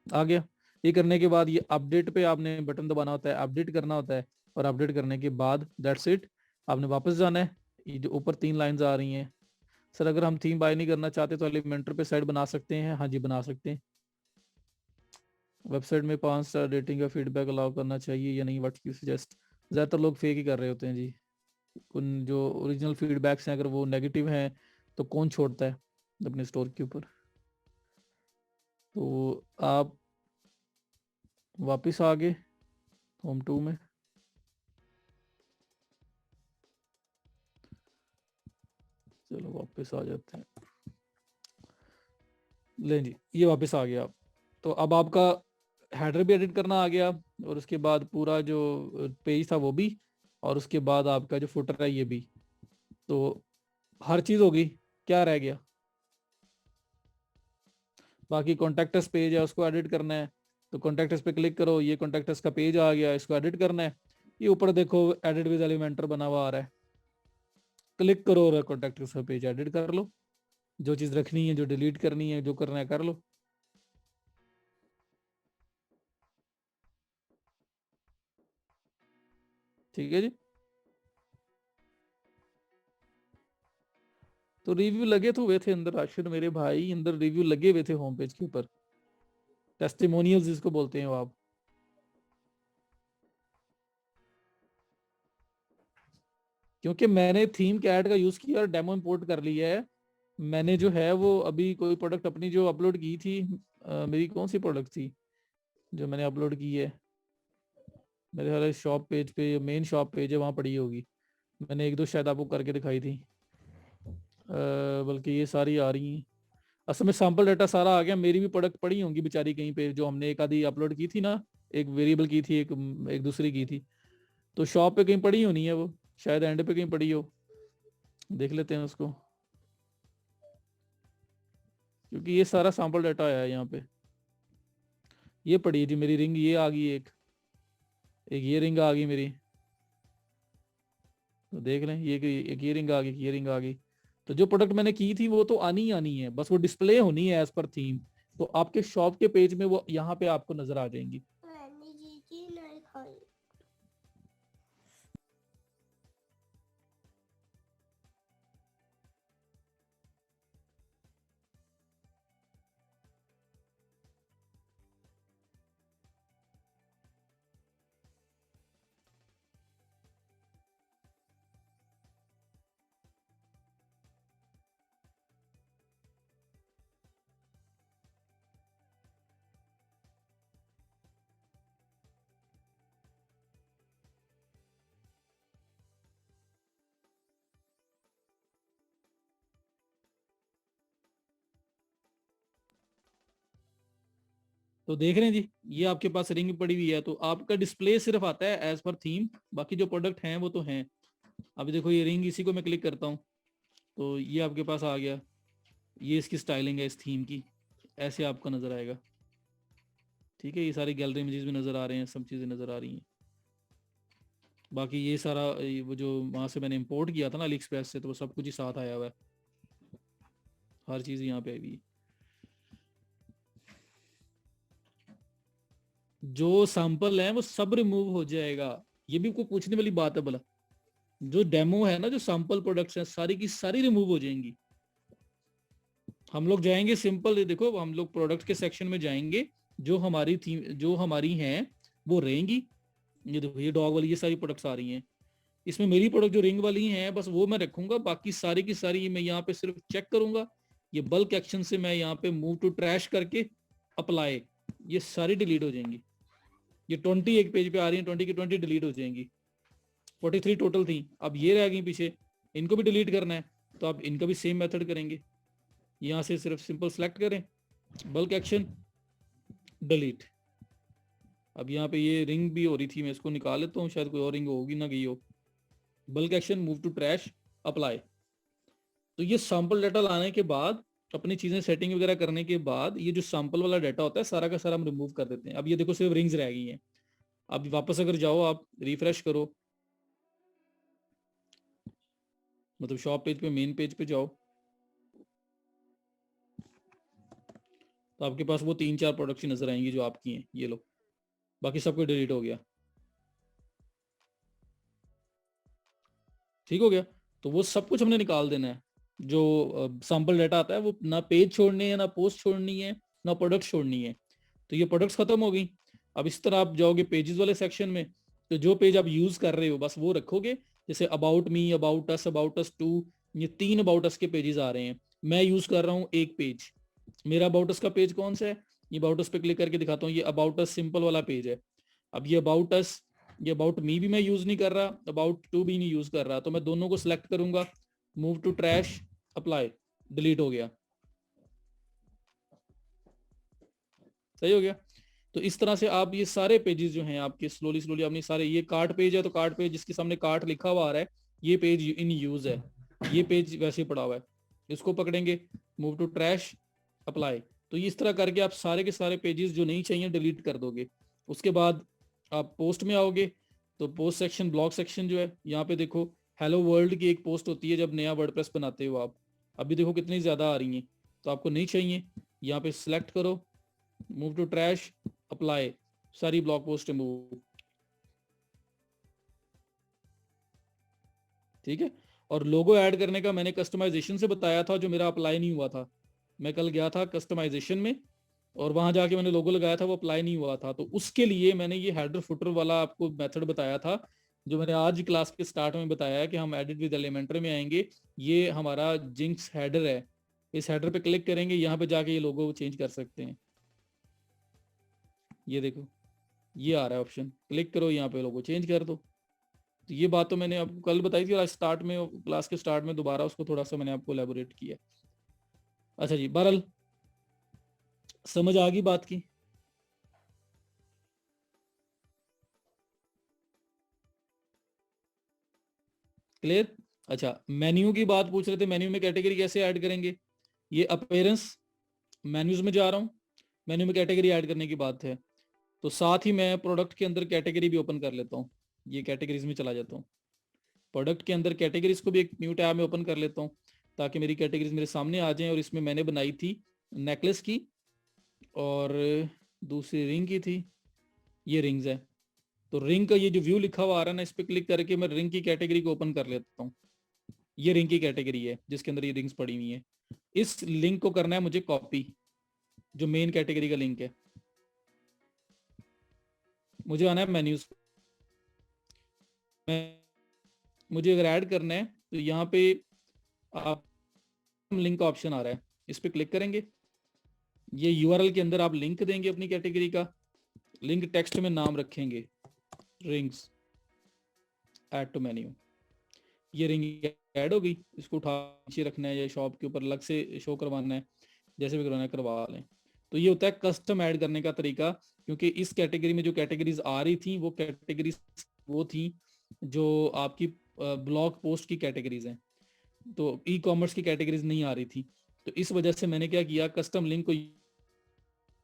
आ गया। ये करने के बाद ये अपडेट पे आपने बटन दबाना होता है, अपडेट करना होता है, और अपडेट करने के बाद दैट्स इट, आपने वापस जाना है। ये जो ऊपर 3 लाइंस आ रही हैं, सर अगर हम थीम बाय नहीं करना चाहते तो एलिमेंटर पे साइट बना सकते हैं, हाँ जी बना सकते हैं। वेबसाइट में 5 स्टार रेटिंग का फीडबैक अलाउ करना चाहिए या नहीं, व्हाट यू सजेस्ट। ज़्यादातर लोग फेक ही कर रहे होते हैं जी। उन जो ओरिजिनल फीडबैक्स हैं अगर वो नेगेटिव हैं तो कौन छोड़ता है अपने स्टोर के ऊपर। तो आप वापस आ गए होम 2 में, चलो वापस आ जाते हैं। ले जी, ये वापस आ गया आप। तो अब आपका हेडर भी एडिट करना आ गया, और उसके बाद पूरा जो पेज था वो भी, और उसके बाद आपका जो फुटर है ये भी। तो हर चीज होगी, क्या रह गया? बाकी कॉन्टेक्टस पेज है उसको एडिट करना है, तो कॉन्टेक्टस पे क्लिक करो, ये कॉन्टेक्टस का पेज आ गया, इसको एडिट करना है। ये ऊपर देखो एडिट विद एलिमेंटर बना हुआ आ रहा है, क्लिक करो और कॉन्टेक्टस का पेज एडिट कर लो। जो चीज रखनी है, जो डिलीट करनी है, जो करना है कर लो। ठीक है जी। तो रिव्यू लगे तो हुए थे अंदर राशिद मेरे भाई, अंदर रिव्यू लगे हुए थे होम पेज के ऊपर, टेस्टिमोनियल्स जिसको बोलते हैं वो आप। क्योंकि मैंने थीम कैट का यूज किया और डेमो इंपोर्ट कर लिया है। मैंने जो है वो अभी कोई प्रोडक्ट अपनी जो अपलोड की थी, मेरी कौन सी प्रोडक्ट थी जो मैंने अपलोड की है, मेरे ख्याल शॉप पेज पे, मेन शॉप पेज है वहां पड़ी होगी। मैंने एक दो शायद आपको करके दिखाई थी, बल्कि ये सारी आ रही हैं। असल में सैंपल डाटा सारा आ गया, मेरी भी प्रोडक्ट पड़ी होंगी बेचारी कहीं पे, जो हमने एक आधी अपलोड की थी ना, एक वेरिएबल की थी, एक एक दूसरी की थी। तो शॉप पे कहीं पड़ी होनी है वो, शायद एंड पे कहीं पड़ी हो, देख लेते हैं उसको। क्योंकि ये सारा सैंपल डाटा आया है यहाँ पे। ये पड़ी है जी मेरी रिंग, ये आ गई एक, एक ये रिंग आ गई मेरी, तो देख लें, ये एक ये रिंग आ गई, ये रिंग आ गई। तो जो प्रोडक्ट मैंने की थी वो तो आनी ही आनी है, बस वो डिस्प्ले होनी है एज पर थीम। तो आपके शॉप के पेज में वो यहाँ पे आपको नजर आ जाएंगी। तो देख रहे हैं जी, ये आपके पास रिंग पड़ी हुई है, तो आपका डिस्प्ले सिर्फ आता है एज पर थीम, बाकी जो प्रोडक्ट हैं वो तो हैं। अभी देखो ये रिंग, इसी को मैं क्लिक करता हूँ तो ये आपके पास आ गया, ये इसकी स्टाइलिंग है इस थीम की, ऐसे आपको नजर आएगा। ठीक है, ये सारी गैलरी इमेजेस भी नजर आ रहे हैं, सब चीजें नजर आ रही हैं। बाकी ये सारा वो जो वहां से मैंने इंपोर्ट किया था ना अली एक्सप्रेस से, तो वो सब कुछ ही साथ आया हुआ है, हर चीज यहाँ पे आई हुई है। जो सैंपल है वो सब रिमूव हो जाएगा, ये भी कोई पूछने वाली बात है भला? जो डेमो है ना, जो सैंपल प्रोडक्ट्स हैं, सारी की सारी रिमूव हो जाएंगी। हम लोग जाएंगे सिंपल, ये देखो हम लोग प्रोडक्ट के सेक्शन में जाएंगे, जो हमारी थीम, जो हमारी हैं वो रहेंगी। ये देखो ये डॉग वाली ये सारी प्रोडक्ट्स आ रही हैं, इसमें मेरी प्रोडक्ट जो रिंग वाली हैं बस वो मैं रखूंगा, बाकी सारी की सारी मैं यहाँ पे सिर्फ चेक करूंगा। ये बल्क एक्शन से मैं यहाँ पे मूव टू ट्रैश करके अप्लाई, ये सारी डिलीट हो जाएंगी। ये 20 एक पेज पे आ रही है, 20 की 20 डिलीट हो जाएंगी। 43 टोटल थी, अब ये रह गई पीछे, इनको भी डिलीट करना है, तो आप इनका भी सेम मेथड करेंगे। यहाँ से सिर्फ सिंपल सेलेक्ट करें, बल्क एक्शन, डिलीट। अब यहाँ पे ये रिंग भी हो रही थी, मैं इसको निकाल लेता हूँ, शायद कोई और रिंग होगी ना गई हो। Bulk action, move to trash, apply. तो ये सैंपल डाटा लाने के बाद अपनी चीजें सेटिंग वगैरह करने के बाद ये जो सैंपल वाला डाटा होता है सारा का सारा हम रिमूव कर देते हैं। अब ये देखो सिर्फ रिंग्स रह गई हैं। अब वापस अगर जाओ, आप रिफ्रेश करो, मतलब शॉप पेज पे, मेन पेज पे जाओ, तो आपके पास वो 3-4 प्रोडक्ट्स नजर आएंगी जो आपकी हैं, ये लो। बाकी सब कुछ डिलीट हो गया। ठीक हो गया। तो वो सब कुछ हमने निकाल देना है। जो सैंपल डाटा आता है वो ना पेज छोड़नी है, ना पोस्ट छोड़नी है, ना प्रोडक्ट छोड़नी है। तो ये प्रोडक्ट्स खत्म हो गई। अब इस तरह आप जाओगे पेजेस वाले सेक्शन में, तो जो पेज आप यूज कर रहे हो बस वो रखोगे। जैसे about me, about us too, ये 3 अबाउट अस के पेजेस आ रहे हैं। मैं यूज कर रहा हूँ एक पेज। मेरा अबाउट अस का पेज कौन सा है? ये अबाउट अस पे क्लिक करके दिखाता हूँ, ये अबाउट अस सिंपल वाला पेज है। अब ये अबाउट अस, ये अबाउट मी भी मैं यूज नहीं कर रहा, अबाउट टू भी नहीं यूज कर रहा, तो मैं दोनों को सिलेक्ट करूंगा, move to trash, apply, delete हो गया। सही हो गया। तो इस तरह से आप ये सारे पेजेस जो हैं आपके, स्लोली स्लोली आपने सारे, ये कार्ट पेज है तो कार्ट पेज जिसके सामने कार्ट लिखा हुआ आ रहा है, ये पेज इन यूज है। ये पेज वैसे ही पड़ा हुआ है, इसको पकड़ेंगे, मूव टू ट्रैश, अप्लाई। तो इस तरह करके आप सारे के सारे पेजेस जो नहीं चाहिए डिलीट कर दोगे। उसके बाद आप पोस्ट में आओगे, तो पोस्ट सेक्शन, ब्लॉग सेक्शन जो है, यहाँ पे देखो हेलो वर्ल्ड की एक पोस्ट होती है जब नया वर्डप्रेस बनाते हो आप। अभी देखो कितनी ज्यादा आ रही हैं, तो आपको नहीं चाहिए, यहाँ पे सिलेक्ट करो, मूव टू ट्रैश, अप्लाई, सारी ब्लॉग पोस्ट रिमूव। ठीक है। और लोगो ऐड करने का मैंने कस्टमाइजेशन से बताया था, जो मेरा अप्लाई नहीं हुआ था। मैं कल गया था कस्टमाइजेशन में, और वहां जाके मैंने लोगो लगाया था, वो अप्लाई नहीं हुआ था। तो उसके लिए मैंने ये हेडर फुटर वाला आपको मेथड बताया था, जो मैंने आज क्लास के स्टार्ट में बताया है कि हम एडिट विद एलिमेंटर में आएंगे। ये हमारा जिंक्स हेडर है, इस हेडर पे क्लिक करेंगे, यहाँ पे जाके ये लोगो चेंज कर सकते हैं। ये देखो ये आ रहा है ऑप्शन, क्लिक करो, यहाँ पे लोगो चेंज कर दो। तो ये बात तो मैंने आपको कल बताई थी, और आज स्टार्ट में, क्लास के स्टार्ट में दोबारा उसको थोड़ा सा मैंने आपको एलेबोरेट किया। अच्छा जी, बहरहाल समझ आ गई बात की। क्लियर। अच्छा, मेन्यू की बात पूछ रहे थे, मेन्यू में कैटेगरी कैसे ऐड करेंगे? ये अपीयरेंस, मेन्यूज में जा रहा हूँ, मेन्यू में कैटेगरी ऐड करने की बात है। तो साथ ही मैं प्रोडक्ट के अंदर कैटेगरी भी ओपन कर लेता हूँ, ये कैटेगरीज में चला जाता हूँ। प्रोडक्ट के अंदर कैटेगरीज को भी एक न्यू टैब में ओपन कर लेता हूँ, ताकि मेरी कैटेगरीज मेरे सामने आ जाएं। और इसमें मैंने बनाई थी नेकलेस की, और दूसरी रिंग की थी, ये रिंग्स है। तो रिंग का ये जो व्यू लिखा हुआ आ रहा है ना, इस पर क्लिक करके मैं रिंग की कैटेगरी को ओपन कर लेता हूँ। ये रिंग की कैटेगरी है जिसके अंदर ये रिंग्स पड़ी हुई है। इस लिंक को करना है मुझे कॉपी, जो मेन कैटेगरी का लिंक है। मुझे आना है मेन्यूज में, मुझे अगर ऐड करना है तो यहाँ पे आप लिंक का ऑप्शन आ रहा है, इस पे क्लिक करेंगे। ये यूआरएल के अंदर आप लिंक देंगे अपनी कैटेगरी का, लिंक टेक्स्ट में नाम रखेंगे रिंग्स, ऐड टू मेन्यू। ये रिंग ऐड हो गई, इसको उठा नीचे रखना है या शॉप के ऊपर अलग से शो करवाना है, जैसे भी करवाना है करवा लें। तो ये होता है कस्टम ऐड करने का तरीका, क्योंकि इस कैटेगरी में जो कैटेगरीज आ रही थी वो कैटेगरीज वो थी जो आपकी ब्लॉग पोस्ट की कैटेगरीज हैं, तो ई कॉमर्स की कैटेगरीज नहीं आ रही थी। तो इस वजह से मैंने क्या किया, कस्टम लिंक को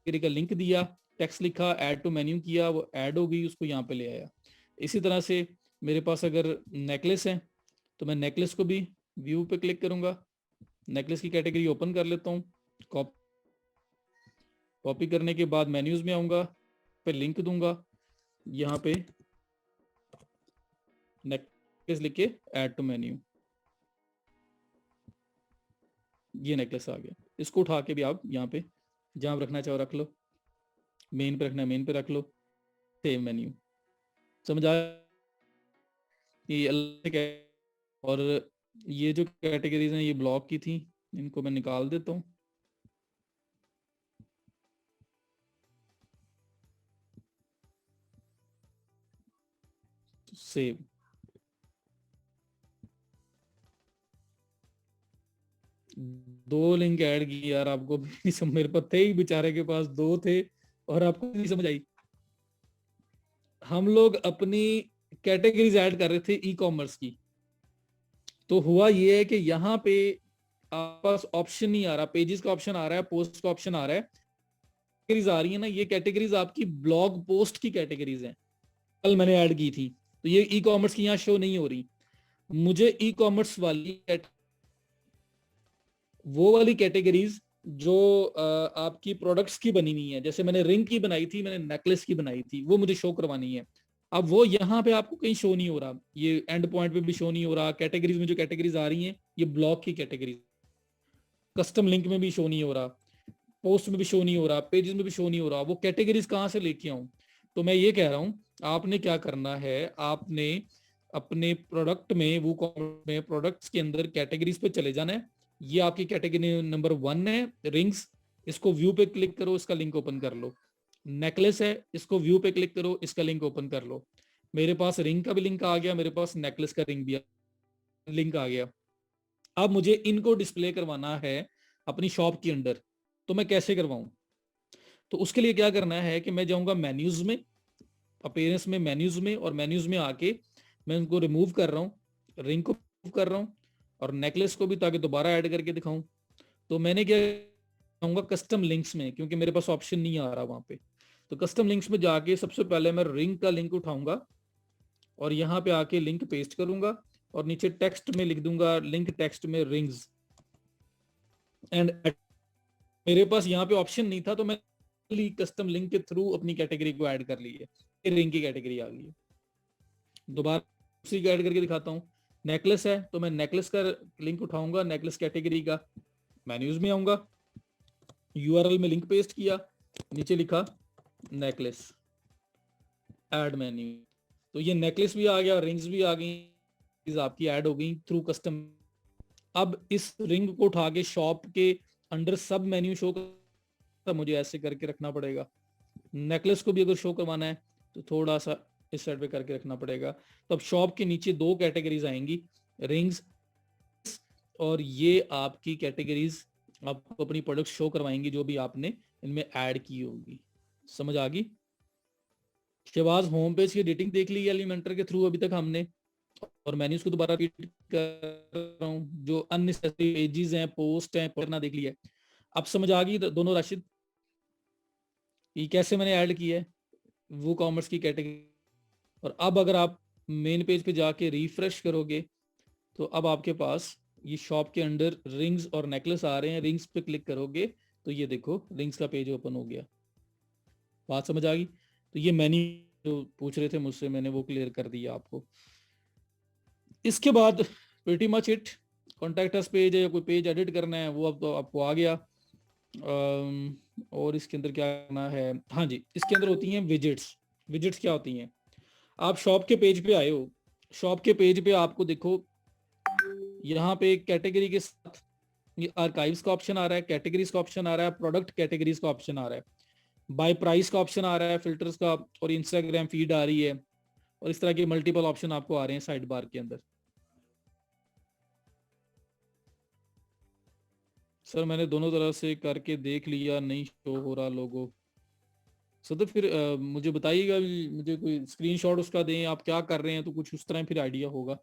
का लिंक दिया, टेक्स्ट लिखा, ऐड टू मेन्यू किया, वो ऐड हो गई, उसको यहाँ पे ले आया। इसी तरह से मेरे पास अगर नेकलेस है, तो मैं नेकलेस को भी व्यू पे क्लिक करूंगा, नेकलेस की कैटेगरी ओपन कर लेता हूँ, कॉपी करने के बाद मेन्यूज में आऊंगा, पे लिंक दूंगा, यहाँ पे नेकलेस लिख के ऐड टू मेन्यू, ये नेकलेस आ गया। इसको उठा के भी आप यहाँ पे जहां रखना चाहो रख लो, मेन पे रखना है मेन पे रख लो, सेव मेन्यू। समझ आ, ये अलग है। और ये जो कैटेगरीज हैं ये ब्लॉक की थी, इनको मैं निकाल देता हूँ। सेव, दो लिंक ऐड की यार, आपको भी नहीं समझ, मेरे पास थे ही, बेचारे के पास दो थे, और आपको नहीं समझ आई। हम लोग अपनी कैटेगरीज ऐड कर रहे थे ई कॉमर्स की, तो हुआ ये है कि यहाँ पे आपके पास ऑप्शन नहीं आ रहा, पेजेस का ऑप्शन आ रहा है, पोस्ट का ऑप्शन आ रहा है, कैटेगरीज आ रही है ना, ये कैटेगरीज आपकी ब्लॉग पोस्ट की कैटेगरीज हैं, कल मैंने ऐड की थी। तो ये ई कॉमर्स की यहाँ शो नहीं हो रही। मुझे ई कॉमर्स वाली वो वाली कैटेगरीज जो आपकी प्रोडक्ट्स की बनी हुई है, जैसे मैंने रिंग की बनाई थी, मैंने नेकलेस की बनाई थी, वो मुझे शो करवानी है। अब वो यहाँ पे आपको कहीं शो नहीं हो रहा, ये एंड पॉइंट पे भी शो नहीं हो रहा, कैटेगरीज में जो कैटेगरीज आ रही हैं ये ब्लॉग की कैटेगरीज, कस्टम लिंक में भी शो नहीं हो रहा, पोस्ट में भी शो नहीं हो रहा, पेजेस में भी शो नहीं हो रहा। वो कैटेगरीज कहाँ से लेके आऊं? तो मैं ये कह रहा हूं, आपने क्या करना है, आपने अपने प्रोडक्ट में, वो में प्रोडक्ट्स के अंदर कैटेगरीज पे चले जाना है। ये आपकी कैटेगरी नंबर 1 है, रिंग्स। इसको व्यू पे क्लिक करो, इसका लिंक ओपन कर लो। नेकलेस है, इसको व्यू पे क्लिक करो, इसका लिंक ओपन कर लो। मेरे पास रिंग का भी लिंक आ गया, मेरे पास नेकलेस का रिंग भी लिंक आ गया। अब मुझे इनको डिस्प्ले करवाना है अपनी शॉप के अंदर, तो मैं कैसे करवाऊं? तो उसके लिए क्या करना है कि मैं जाऊंगा मेन्यूज में, अपीयरेंस में, मेन्यूज में, और मेन्यूज में आके मैं उनको रिमूव कर रहा हूँ, रिंग को रिमूव कर रहा हूँ और नेकलेस को भी, ताकि दोबारा ऐड करके दिखाऊं। तो मैंने क्या जाऊंगा कस्टम लिंक्स में, क्योंकि मेरे पास ऑप्शन नहीं आ रहा वहां पे। तो कस्टम लिंक्स में जाके सबसे पहले मैं रिंग का लिंक उठाऊंगा और यहाँ पे आके लिंक पेस्ट करूंगा और नीचे टेक्स्ट में लिख दूंगा, लिंक टेक्स्ट में रिंग्स एंड। मेरे पास यहाँ पे ऑप्शन नहीं था, तो मैं कस्टम लिंक के थ्रू अपनी कैटेगरी को ऐड कर ली है, रिंग की कैटेगरी आ गई है। दोबारा उसी को ऐड करके दिखाता हूँ। नेकलेस है तो मैं नेकलेस का लिंक उठाऊंगा, नेकलेस कैटेगरी का, मेन्यूज में आऊंगा, यूआरएल में लिंक पेस्ट किया, नीचे लिखा नेकलेस, ऐड मेन्यू। तो ये नेकलेस भी आ गया, रिंग्स भी आ गई, आपकी ऐड हो गई थ्रू कस्टम। अब इस रिंग को उठा के शॉप के अंडर सब मेन्यू शो कर, मुझे ऐसे करके रखना पड़ेगा। नेकलेस को भी अगर शो करवाना है तो थोड़ा सा इस साइड पे करके रखना पड़ेगा। तो अब शॉप के नीचे 2 कैटेगरीज आएंगी, रिंग्स, और ये आपकी कैटेगरीज आपको अपनी प्रोडक्ट शो करवाएंगी जो भी आपने इनमें ऐड की होगी। समझ आ गई? शहबाज, होम पेज की एडिटिंग देख ली एलिमेंटर के थ्रू अभी तक हमने, और मेन्यूज को दोबारा रिपीट कर रहा हूँ, जो अननेसेसरी पेजेस हैं, पोस्ट हैं, करना देख लिया। अब समझ आ गई दोनों राशिद, ये कैसे मैंने ऐड किया है वो कॉमर्स की कैटेगरी। और अब अगर आप मेन पेज पे जाके रिफ्रेश करोगे तो अब आपके पास ये शॉप के अंदर रिंग्स और नेकलेस आ रहे हैं। रिंग्स पे क्लिक करोगे तो ये देखो रिंग्स का पेज ओपन हो गया। बात समझ आ गई? तो ये मेन्यू जो पूछ रहे थे मुझसे, मैंने वो क्लियर कर दिया आपको। इसके बाद pretty much it. Contact us page है या कोई पेज एडिट करना है वो अब तो आपको आ गया। और इसके अंदर क्या करना है, हाँ जी, इसके अंदर होती हैं विजिट्स। विजिट्स क्या होती हैं? आप शॉप के पेज पे आए हो, शॉप के पेज पे आपको देखो यहाँ पे कैटेगरी के साथ ये आर्काइव्स का ऑप्शन आ रहा है, कैटेगरीज का ऑप्शन आ रहा है, प्रोडक्ट कैटेगरीज का ऑप्शन आ रहा है, बाय प्राइस का ऑप्शन आ रहा है, फिल्टर्स का, और इंस्टाग्राम फीड आ रही है, और इस तरह के मल्टीपल ऑप्शन आपको आ रहे हैं साइड बार के अंदर। सर मैंने दोनों तरह से करके देख लिया, नहीं शो हो रहा लोगो। सर तो फिर मुझे बताइएगा, मुझे कोई स्क्रीनशॉट उसका दें आप क्या कर रहे हैं, तो कुछ उस तरह फिर आइडिया होगा।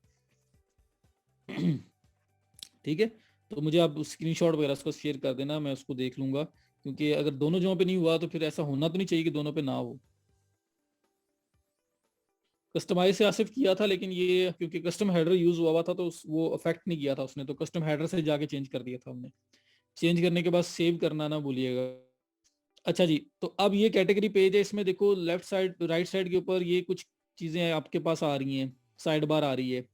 ठीक है, तो मुझे आप स्क्रीनशॉट वगैरह उसको शेयर कर देना, मैं उसको देख लूंगा, क्योंकि अगर दोनों जगहों पे नहीं हुआ तो फिर ऐसा होना तो नहीं चाहिए कि दोनों पे ना हो। कस्टमाइज से आसिफ किया था, लेकिन ये क्योंकि कस्टम हेडर यूज हुआ था तो वो अफेक्ट नहीं किया था उसने, तो कस्टम हेडर से जाके चेंज कर दिया था हमने। चेंज करने के बाद सेव करना ना भूलिएगा। अच्छा जी, तो अब ये कैटेगरी पेज है, इसमें देखो लेफ्ट साइड राइट साइड के ऊपर ये कुछ चीजें आपके पास आ रही हैं, साइड बार आ रही है।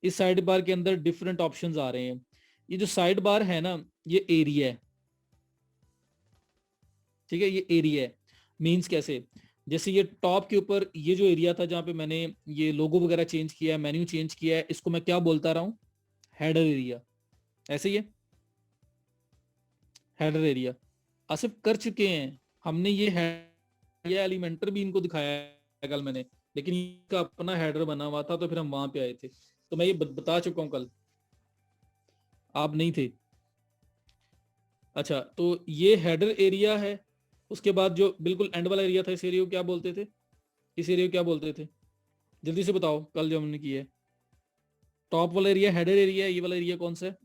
इस साइड बार के अंदर डिफरेंट ऑप्शंस आ रहे हैं। ये जो साइड बार है ना, ये एरिया है, ठीक है, ये एरिया है। मीन्स कैसे? जैसे ये टॉप के ऊपर ये जो एरिया था जहां पे मैंने ये लोगो वगैरह चेंज किया है, मेन्यू चेंज किया है, इसको मैं क्या बोलता रहा हूँ? Header area. ऐसे ही है, हेडर एरिया। आसिफ कर चुके हैं हमने ये एलिमेंटर भी इनको दिखाया है कल मैंने, लेकिन इनका अपना हेडर बना हुआ था तो फिर हम वहां पे आए थे, तो मैं ये बता चुका हूँ कल, आप नहीं थे। अच्छा, तो ये हेडर एरिया है। उसके बाद जो बिल्कुल एंड वाला एरिया था, इस एरिया को क्या बोलते थे? इस एरिया को क्या बोलते थे? जल्दी से बताओ, कल जो हमने किया है। टॉप वाला एरिया हेडर एरिया है, ये वाला एरिया कौन सा है?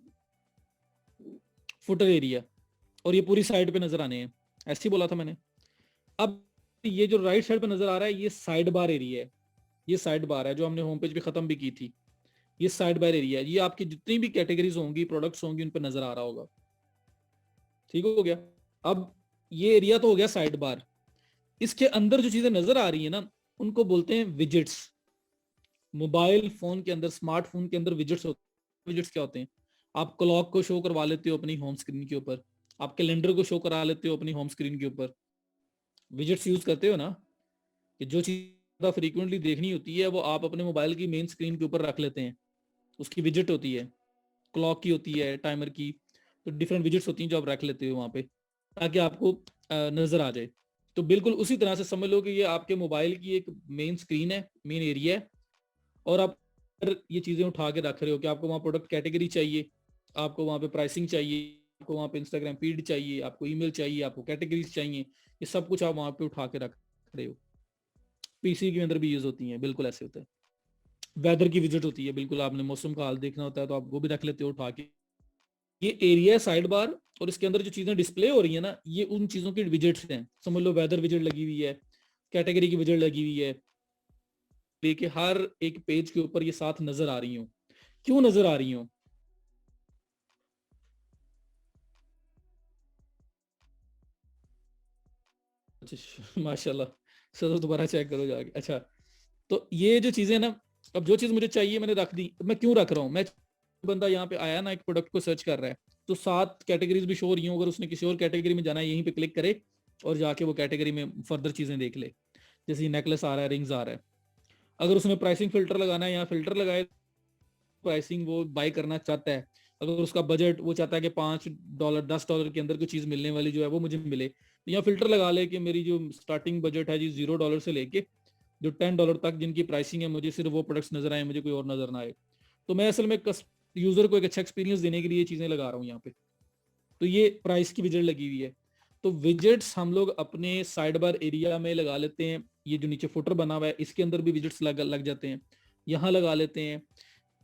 फुटर एरिया, और ये पूरी साइड पे नजर आने हैं, ऐसे ही बोला था मैंने। अब ये जो राइट साइड पे नजर आ रहा है ये साइड बार एरिया है, ये साइड बार है जो हमने होम पेज पे खत्म भी की थी। ये साइड बार एरिया है, ये आपकी जितनी भी कैटेगरीज होंगी, प्रोडक्ट्स होंगी, उन पे नजर आ रहा होगा। ठीक हो गया। अब ये एरिया तो हो गया साइड बार। इसके अंदर जो चीजें नजर आ रही है ना, उनको बोलते हैं विजिट्स। मोबाइल फोन के अंदर, स्मार्टफोन के अंदर विजिट्स होते हैं। विजिट्स क्या होते हैं? आप क्लॉक को शो करवा लेते हो अपनी होम स्क्रीन के ऊपर, आप कैलेंडर को शो करा लेते हो अपनी होम स्क्रीन के ऊपर। विजिट्स यूज करते हो ना, कि जो चीज ज्यादा फ्रीक्वेंटली देखनी होती है वो आप अपने मोबाइल की मेन स्क्रीन के ऊपर रख लेते हैं, उसकी विजिट होती है। क्लॉक की होती है, टाइमर की, तो डिफरेंट विजिट्स होती हैं जो आप रख लेते हो वहां पे, ताकि आपको नजर आ जाए। तो बिल्कुल उसी तरह से समझ लो कि ये आपके मोबाइल की एक मेन स्क्रीन है, मेन एरिया है, और आप ये चीजें उठा के रख रहे हो कि आपको वहाँ प्रोडक्ट कैटेगरी चाहिए, आपको वहाँ पे प्राइसिंग चाहिए, आपको वहाँ पे इंस्टाग्राम फीड चाहिए, आपको ईमेल चाहिए, आपको कैटेगरीज चाहिए, ये सब कुछ आप वहाँ पे उठा के रख रहे हो। पीसी के अंदर भी यूज होती है, बिल्कुल ऐसे होता है। वेदर की विजिट होती है, बिल्कुल आपने मौसम का हाल देखना होता है तो आप वो भी रख लेते हो उठा के। ये एरिया है साइड बार, और इसके अंदर जो चीजें डिस्प्ले हो रही है ना, ये उन चीजों की विजिट्स हैं। समझ लो वेदर विजिट लगी हुई है, कैटेगरी की विजिट लगी हुई है, लेके हर एक पेज के ऊपर ये साथ नजर आ रही हूँ। क्यों नजर आ रही हूँ? अच्छा माशाल्लाह, चलो दोबारा चेक करो जाके। अच्छा, तो ये जो चीजें ना, अब जो चीज मुझे चाहिए मैंने रख दी। मैं क्यों रख रहा हूँ? मैं, बंदा यहाँ पे आया ना, एक प्रोडक्ट को सर्च कर रहा है, तो 7 कैटेगरीज भी शो हो रही हूँ, अगर उसने किसी और कैटेगरी में जाना है यहीं पे क्लिक करे और जाके वो कैटेगरी में फर्दर चीजें देख ले। जैसे नेकलेस आ रहा है, रिंग्स आ रहा है, अगर उसने प्राइसिंग फिल्टर लगाना है, यहाँ फिल्टर लगाए, प्राइसिंग वो बाय करना चाहता है, अगर उसका बजट वो चाहता है कि $5 $10 के अंदर कोई चीज मिलने वाली जो है वो मुझे मिले, तो यहाँ फिल्टर लगा ले कि मेरी जो स्टार्टिंग बजट है जी $0 से लेके जो $10 तक जिनकी प्राइसिंग है, मुझे सिर्फ वो प्रोडक्ट्स नजर आए, मुझे कोई और नजर ना आए। तो मैं असल में यूजर को एक अच्छा एक्सपीरियंस देने के लिए ये चीजें लगा रहा हूँ यहाँ पे। तो ये प्राइस की विजिट लगी हुई है। तो विजिट्स हम लोग अपने साइड बार एरिया में लगा लेते हैं। ये जो नीचे फुटर बना हुआ है इसके अंदर भी विजिट्स लग जाते हैं, यहाँ लगा लेते हैं,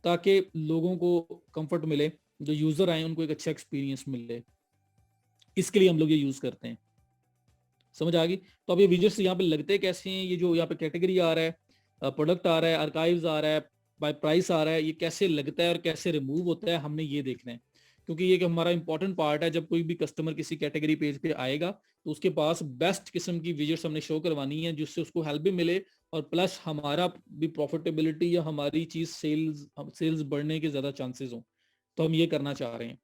ताकि लोगों को कंफर्ट मिले, जो यूजर आए उनको एक अच्छा एक्सपीरियंस मिले। इसके लिए हम लोग ये यूज करते हैं। समझ आ गई? तो अब ये विजिट्स यहाँ पे लगते कैसे हैं? ये जो यहाँ पे कैटेगरी आ रहा है, प्रोडक्ट आ रहा है, आर्काइव्स आ रहा है, बाय प्राइस आ रहा है, ये कैसे लगता है और कैसे रिमूव होता है, हमने ये देखना है। क्योंकि ये हमारा इंपॉर्टेंट पार्ट है। जब कोई भी कस्टमर किसी कैटेगरी पेज पे आएगा तो उसके पास बेस्ट किस्म की विजिट्स हमने शो करवानी है, जिससे उसको हेल्प भी मिले और प्लस हमारा भी प्रॉफिटेबिलिटी या हमारी चीज सेल्स बढ़ने के ज्यादा चांसेस हो। तो हम ये करना चाह रहे हैं,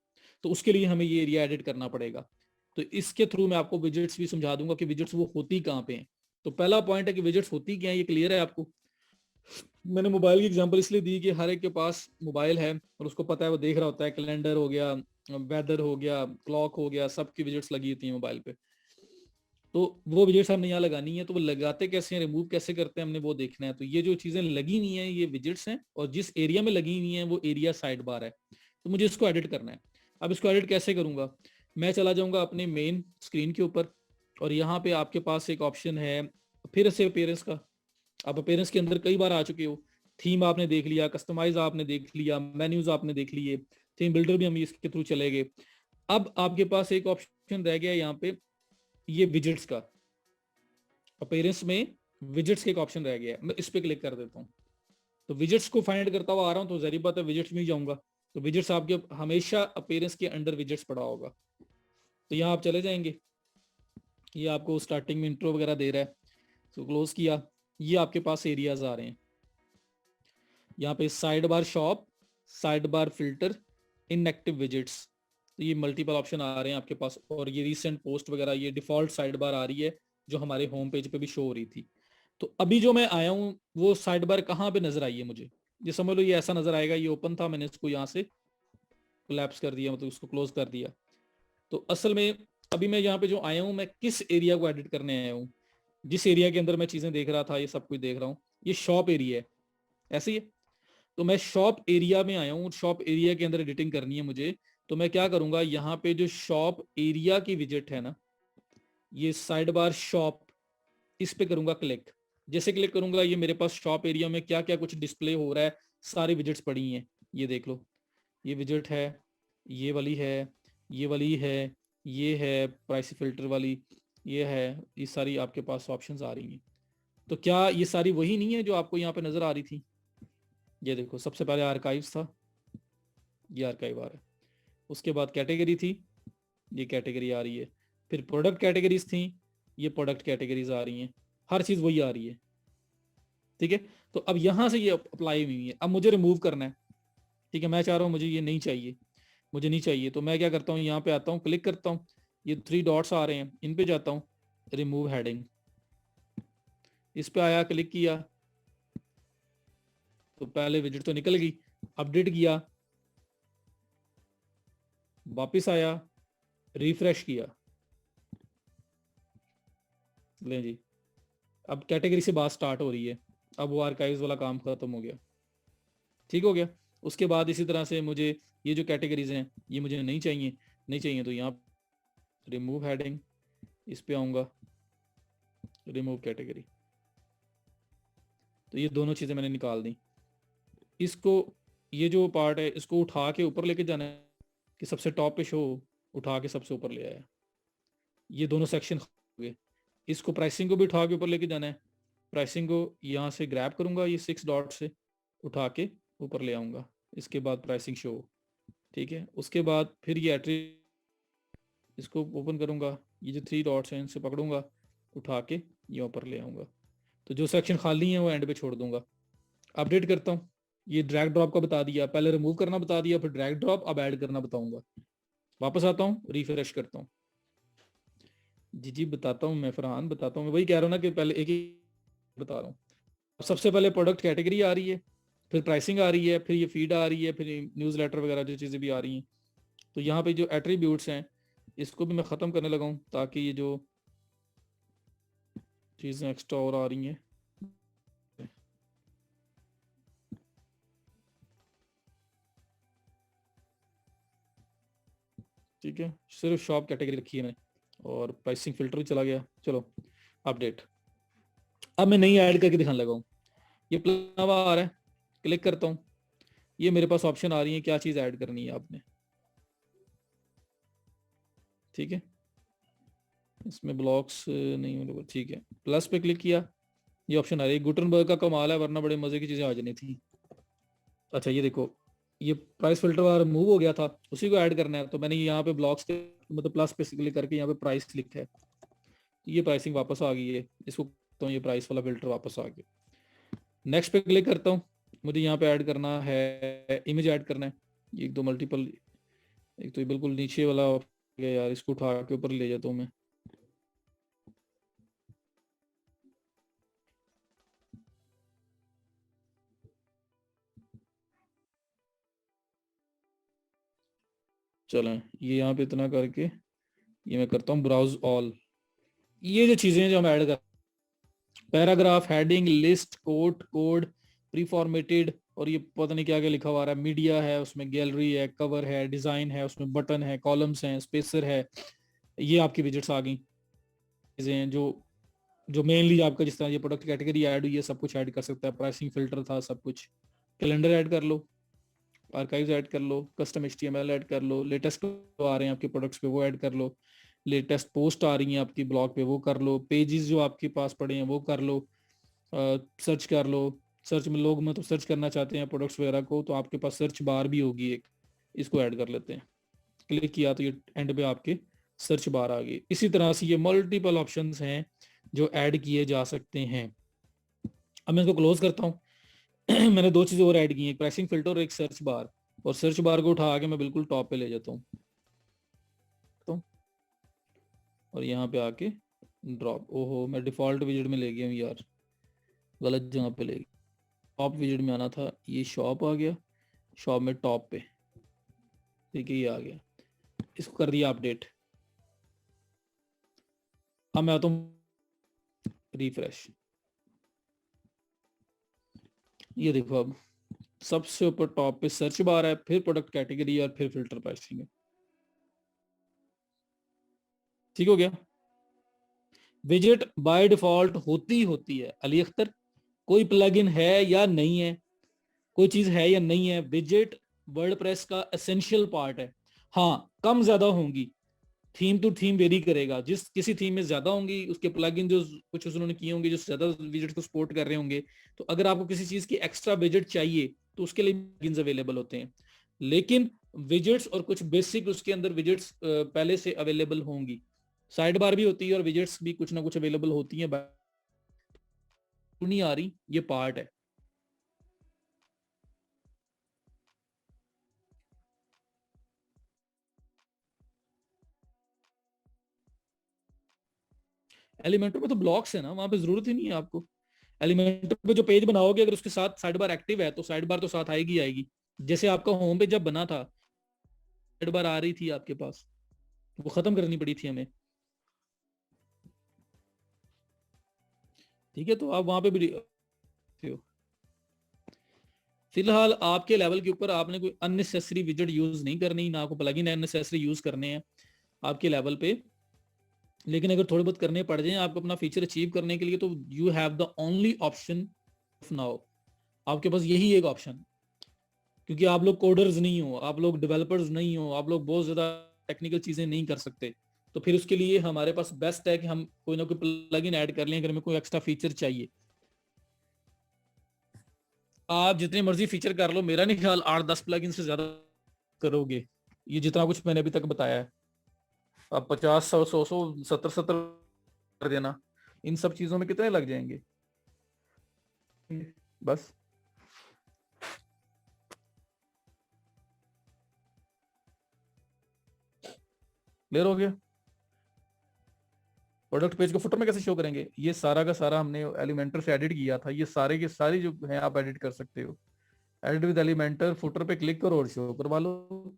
तो उसके लिए हमें ये एरिया एडिट करना पड़ेगा। तो इसके थ्रू मैं आपको विजिट्स भी समझा दूंगा कि विजिट्स वो होती कहाँ पे हैं। तो पहला पॉइंट है कि विजिट्स होती क्या है, ये क्लियर है आपको? मैंने मोबाइल की एग्जांपल इसलिए दी कि हर एक के पास मोबाइल है और उसको पता है, वो देख रहा होता है, कैलेंडर हो गया, वेदर हो गया, क्लॉक हो गया, सबकी विजिट्स लगी होती है मोबाइल पे। तो वो विजिट्स हमने यहाँ लगानी है, तो वो लगाते कैसे हैं, रिमूव कैसे करते हैं, हमने वो देखना है। तो ये जो चीजें लगी हुई हैं ये विजिट्स हैं, और जिस एरिया में लगी हुई हैं वो एरिया साइड बार है। तो मुझे इसको एडिट करना है। अब इसको एडिट कैसे करूंगा? मैं चला जाऊंगा अपने मेन स्क्रीन के ऊपर, और यहाँ पे आपके पास एक ऑप्शन है फिर से अपेयरेंस का। आप अपेयरेंस के अंदर कई बार आ चुके हो। थीम आपने देख लिया, कस्टमाइज आपने देख लिया, मेन्यूज आपने देख लिए, थीम बिल्डर भी हम इसके थ्रू चले गए। अब आपके पास एक ऑप्शन रह गया यहाँ पे, ये विजिट्स का। अपीयरेंस में विजिट्स का एक ऑप्शन रह गया है, मैं इस पे क्लिक कर देता हूँ। तो विजिट्स को फाइंड करता हुआ आ रहा हूँ, तो जरूरी बात है विजिट्स में ही जाऊंगा। तो विजिट्स आपके हमेशा अपीयरेंस के अंडर विजिट्स पड़ा होगा। तो यहाँ आप चले जाएंगे, ये आपको स्टार्टिंग में इंट्रो वगैरह दे रहा है, तो क्लोज किया। ये आपके पास एरियाज आ रहे हैं, यहाँ पे side bar shop, side bar filter, inactive visits. तो ये मल्टीपल ऑप्शन आ रहे हैं आपके पास, और ये रीसेंट पोस्ट वगैरह, ये डिफॉल्ट साइड बार आ रही है जो हमारे होम पेज पे भी शो हो रही थी। तो अभी जो मैं आया हूँ वो साइड बार कहाँ पे नजर आई है मुझे? ये समझ लो ये ऐसा नजर आएगा, ये ओपन था, मैंने इसको यहाँ से कोलैप्स कर दिया, मतलब उसको क्लोज कर दिया। तो असल में अभी मैं यहाँ पे जो आया हूँ, मैं किस एरिया को एडिट करने आया हूँ? जिस एरिया के अंदर मैं चीजें देख रहा था, ये सब कुछ देख रहा हूँ, ये शॉप एरिया है, ऐसे ही है। तो मैं शॉप एरिया में आया हूँ, शॉप एरिया के अंदर एडिटिंग करनी है मुझे। तो मैं क्या करूंगा, यहाँ पे जो शॉप एरिया की विजिट है ना, ये साइड बार शॉप, इस पे करूंगा क्लिक। जैसे क्लिक करूंगा, ये मेरे पास शॉप एरिया में क्या क्या कुछ डिस्प्ले हो रहा है, सारी विजिट्स पड़ी हैं, ये देख लो। ये विजिट है, ये वाली है, ये वाली है, ये है प्राइस फिल्टर वाली, ये है, ये सारी आपके पास ऑप्शंस आ रही हैं। तो क्या ये सारी वही नहीं है जो आपको यहाँ पे नजर आ रही थी? ये देखो, सबसे पहले आर्काइव्स था, ये आर्काइव आ रहा है। उसके बाद कैटेगरी थी, ये कैटेगरी आ रही है। फिर प्रोडक्ट कैटेगरीज थी, ये प्रोडक्ट कैटेगरीज आ रही हैं। हर चीज वही आ रही है, ठीक है। तो अब यहां से ये अप्लाई हुई है, अब मुझे रिमूव करना है, ठीक है। मैं चाह रहा हूँ मुझे ये नहीं चाहिए, मुझे नहीं चाहिए, तो मैं क्या करता हूँ, यहाँ पे आता हूँ, क्लिक करता हूँ, ये 3 डॉट्स आ रहे हैं, इन पे जाता हूँ, रिमूव हेडिंग, इस पे आया, क्लिक किया, तो पहले विजिट तो निकल गई। अपडेट किया, वापिस आया, रिफ्रेश किया, लें जी, अब कैटेगरी से बात स्टार्ट हो रही है। अब वो आर्काइव्स वाला काम खत्म हो गया, ठीक हो गया। उसके बाद इसी तरह से मुझे ये जो कैटेगरीज हैं ये मुझे नहीं चाहिए, नहीं चाहिए, तो यहाँ रिमूव हेडिंग, इस पे आऊंगा, रिमूव कैटेगरी, तो ये दोनों चीजें मैंने निकाल दी। इसको, ये जो पार्ट है इसको उठा के ऊपर लेके जाना है कि सबसे टॉप पे शो, उठा के सबसे ऊपर ले आया, ये दोनों सेक्शन हो गए। इसको प्राइसिंग को भी उठा के ऊपर लेके जाना है, प्राइसिंग को यहाँ से ग्रैब करूंगा, ये 6 डॉट से उठा के ऊपर ले आऊंगा, इसके बाद प्राइसिंग शो, ठीक है। उसके बाद फिर ये एट्री, इसको ओपन करूंगा, ये जो 3 डॉट्स हैं इनसे पकड़ूंगा, उठा के ये ऊपर ले आऊंगा, तो जो सेक्शन खाली है वो एंड पे छोड़ दूंगा। अपडेट करता हूँ, ये ड्रैग ड्रॉप का बता दिया, पहले रिमूव करना बता दिया, फिर ड्रैग ड्रॉप, अब ऐड करना बताऊंगा। वापस आता हूँ, रिफ्रेश करता हूँ, जी जी बताता हूँ मैं, फरहान बताता हूँ, मैं वही कह रहा हूँ ना कि पहले एक ही बता रहा हूँ। सबसे पहले प्रोडक्ट कैटेगरी आ रही है, फिर प्राइसिंग आ रही है, फिर ये फीड आ रही है, फिर न्यूज़ लेटर वगैरह जो चीज़ें भी आ रही हैं। तो यहाँ पे जो एट्रीब्यूट्स हैं इसको भी मैं ख़त्म करने लगा हूँ, ताकि ये जो चीज़ें एक्स्ट्रा और आ रही हैं, ठीक है। सिर्फ शॉप कैटेगरी रखी है मैंने, और प्राइसिंग फिल्टर भी चला गया। चलो अपडेट, अब मैं नई ऐड करके दिखाने लगा हूँ। ये प्लस आ रहा है, क्लिक करता हूँ, ये मेरे पास ऑप्शन आ रही है क्या चीज़ ऐड करनी है आपने, ठीक है। इसमें ब्लॉक्स नहीं होने, ठीक है। प्लस पे क्लिक किया, ये ऑप्शन आ रही है। गुटनबर्ग का कमाल है, वरना बड़े मजे की चीजें आ जानी थी। अच्छा ये देखो, ये प्राइस फिल्टर वाला रिमूव हो गया था, उसी को ऐड करना है, तो मैंने यहाँ पे ब्लॉक्स के मतलब प्लस पे क्लिक करके यहाँ पे प्राइस लिखा है, तो ये प्राइसिंग वापस आ गई है। इसको तो ये प्राइस वाला फिल्टर वापस आ गया। नेक्स्ट पे क्लिक करता हूँ, मुझे यहाँ पे ऐड करना है, इमेज ऐड करना है, एक दो मल्टीपल, एक तो ये बिल्कुल नीचे वाला यार, इसको उठा के ऊपर ले जाता हूँ मैं। चलें, ये यहाँ पे इतना करके ये मैं करता हूँ ब्राउज ऑल। ये जो चीजें हैं जो हम ऐड कर, paragraph, heading, list, quote, code, preformatted, और ये पता नहीं क्या क्या लिखा हुआ आ रहा है, मीडिया है, उसमें गैलरी है, कवर है, डिजाइन है, उसमें बटन है, कॉलम्स हैं, स्पेसर है, ये आपकी विजिट्स आ गई। चीजें हैं जो जो मेनली आपका, जिस तरह ये प्रोडक्ट कैटेगरी ऐड हुई है, सब कुछ ऐड कर सकता है, प्राइसिंग फिल्टर था, सब कुछ। कैलेंडर ऐड कर लो, आर्काइव्स ऐड कर लो, कस्टम एचटीएमएल ऐड कर लो, लेटेस्ट आ रहे हैं आपके प्रोडक्ट्स पे वो ऐड कर लो, लेटेस्ट पोस्ट आ रही हैं आपकी ब्लॉग पे वो कर लो, पेजेस जो आपके पास पड़े हैं वो कर लो, सर्च कर लो। सर्च में लोग मतलब सर्च करना चाहते हैं प्रोडक्ट्स वगैरह को, तो आपके पास सर्च बार भी होगी एक, इसको ऐड कर लेते हैं। क्लिक किया तो ये एंड पे आपके सर्च बार आ गई। इसी तरह से ये मल्टीपल ऑप्शंस हैं जो ऐड किए जा सकते हैं। अब मैं इसको क्लोज करता हूँ। मैंने 2 चीजें और ऐड की हैं, एक प्राइसिंग फिल्टर और एक सर्च बार, और सर्च बार को उठा के मैं बिल्कुल टॉप पे ले जाता हूँ, तो और यहाँ पे आके ड्रॉप, ओहो मैं डिफॉल्ट विजिट में ले गया हूँ यार, गलत जगह पे ले गया। टॉप विजिट में आना था, ये शॉप आ गया, शॉप में टॉप पे, ठीक है, ये आ गया। इसको कर दिया अपडेट। अब मैं आता हूँ रिफ्रेश, ये देखो, अब सबसे ऊपर टॉप पे सर्च बार है, फिर प्रोडक्ट कैटेगरी और फिर फिल्टर प्राइसिंग है, ठीक हो गया। विजिट बाय डिफॉल्ट होती है अली अख्तर, कोई प्लगइन है या नहीं है, कोई चीज है या नहीं है, विजिट वर्डप्रेस का एसेंशियल पार्ट है। हाँ, कम ज्यादा होंगी, थीम टू थीम वेरी करेगा। जिस किसी थीम में ज्यादा होंगी, उसके प्लगइन जो कुछ उन्होंने किए होंगे जो ज्यादा विजेट को सपोर्ट कर रहे होंगे, तो अगर आपको किसी चीज की एक्स्ट्रा विजेट चाहिए तो उसके लिए प्लगइन्स अवेलेबल होते हैं। लेकिन विजेट्स और कुछ बेसिक उसके अंदर विजेट्स पहले से अवेलेबल होंगी। साइड बार भी होती है और विजेट्स भी कुछ ना कुछ अवेलेबल होती है, नहीं आ रही, ये पार्ट है। एलिमेंटर में तो ब्लॉक्स है ना, वहां पे जरूरत ही नहीं है आपको। एलिमेंटर पे जो पेज बनाओगे, अगर उसके साथ साइड बार एक्टिव है तो साइड बार तो साथ आएगी आएगी। जैसे आपका होम पेज जब बना था, साइड बार आ रही थी आपके पास, वो खत्म करनी पड़ी थी हमें। ठीक है, तो आप वहां पे भी हो। फिलहाल आपके लेवल के ऊपर आपने कोई अननेसेसरी विजेट यूज नहीं करनी, ना आपको प्लगइन अननेसेसरी यूज करने हैं आपके लेवल पे। लेकिन अगर थोड़े बहुत करने पड़ जाए आपको अपना फीचर अचीव करने के लिए, तो you have the only option of now, आपके पास यही एक ऑप्शन। क्योंकि आप लोग कोडर्स नहीं हो, आप लोग डेवलपर्स नहीं हो, आप लोग बहुत ज्यादा टेक्निकल चीजें नहीं कर सकते, तो फिर उसके लिए हमारे पास बेस्ट है कि हम कोई ना कोई प्लगइन ऐड कर लें अगर हमें कोई एक्स्ट्रा फीचर चाहिए। आप जितने मर्जी फीचर कर लो, मेरा नहीं ख्याल 8-10 प्लगइन से ज्यादा करोगे, ये जितना कुछ मैंने अभी तक बताया है। आप 50, 100, 100, 100, 70, 70 कर देना, इन सब चीजों में कितने लग जाएंगे? बस क्लियर हो गया। प्रोडक्ट पेज को फुटर में कैसे शो करेंगे? ये सारा का सारा हमने एलिमेंटर से एडिट किया था, ये सारे के सारी जो है आप एडिट कर सकते हो। एडिट विद एलिमेंटर, फुटर पे क्लिक करो और शो करवा लो।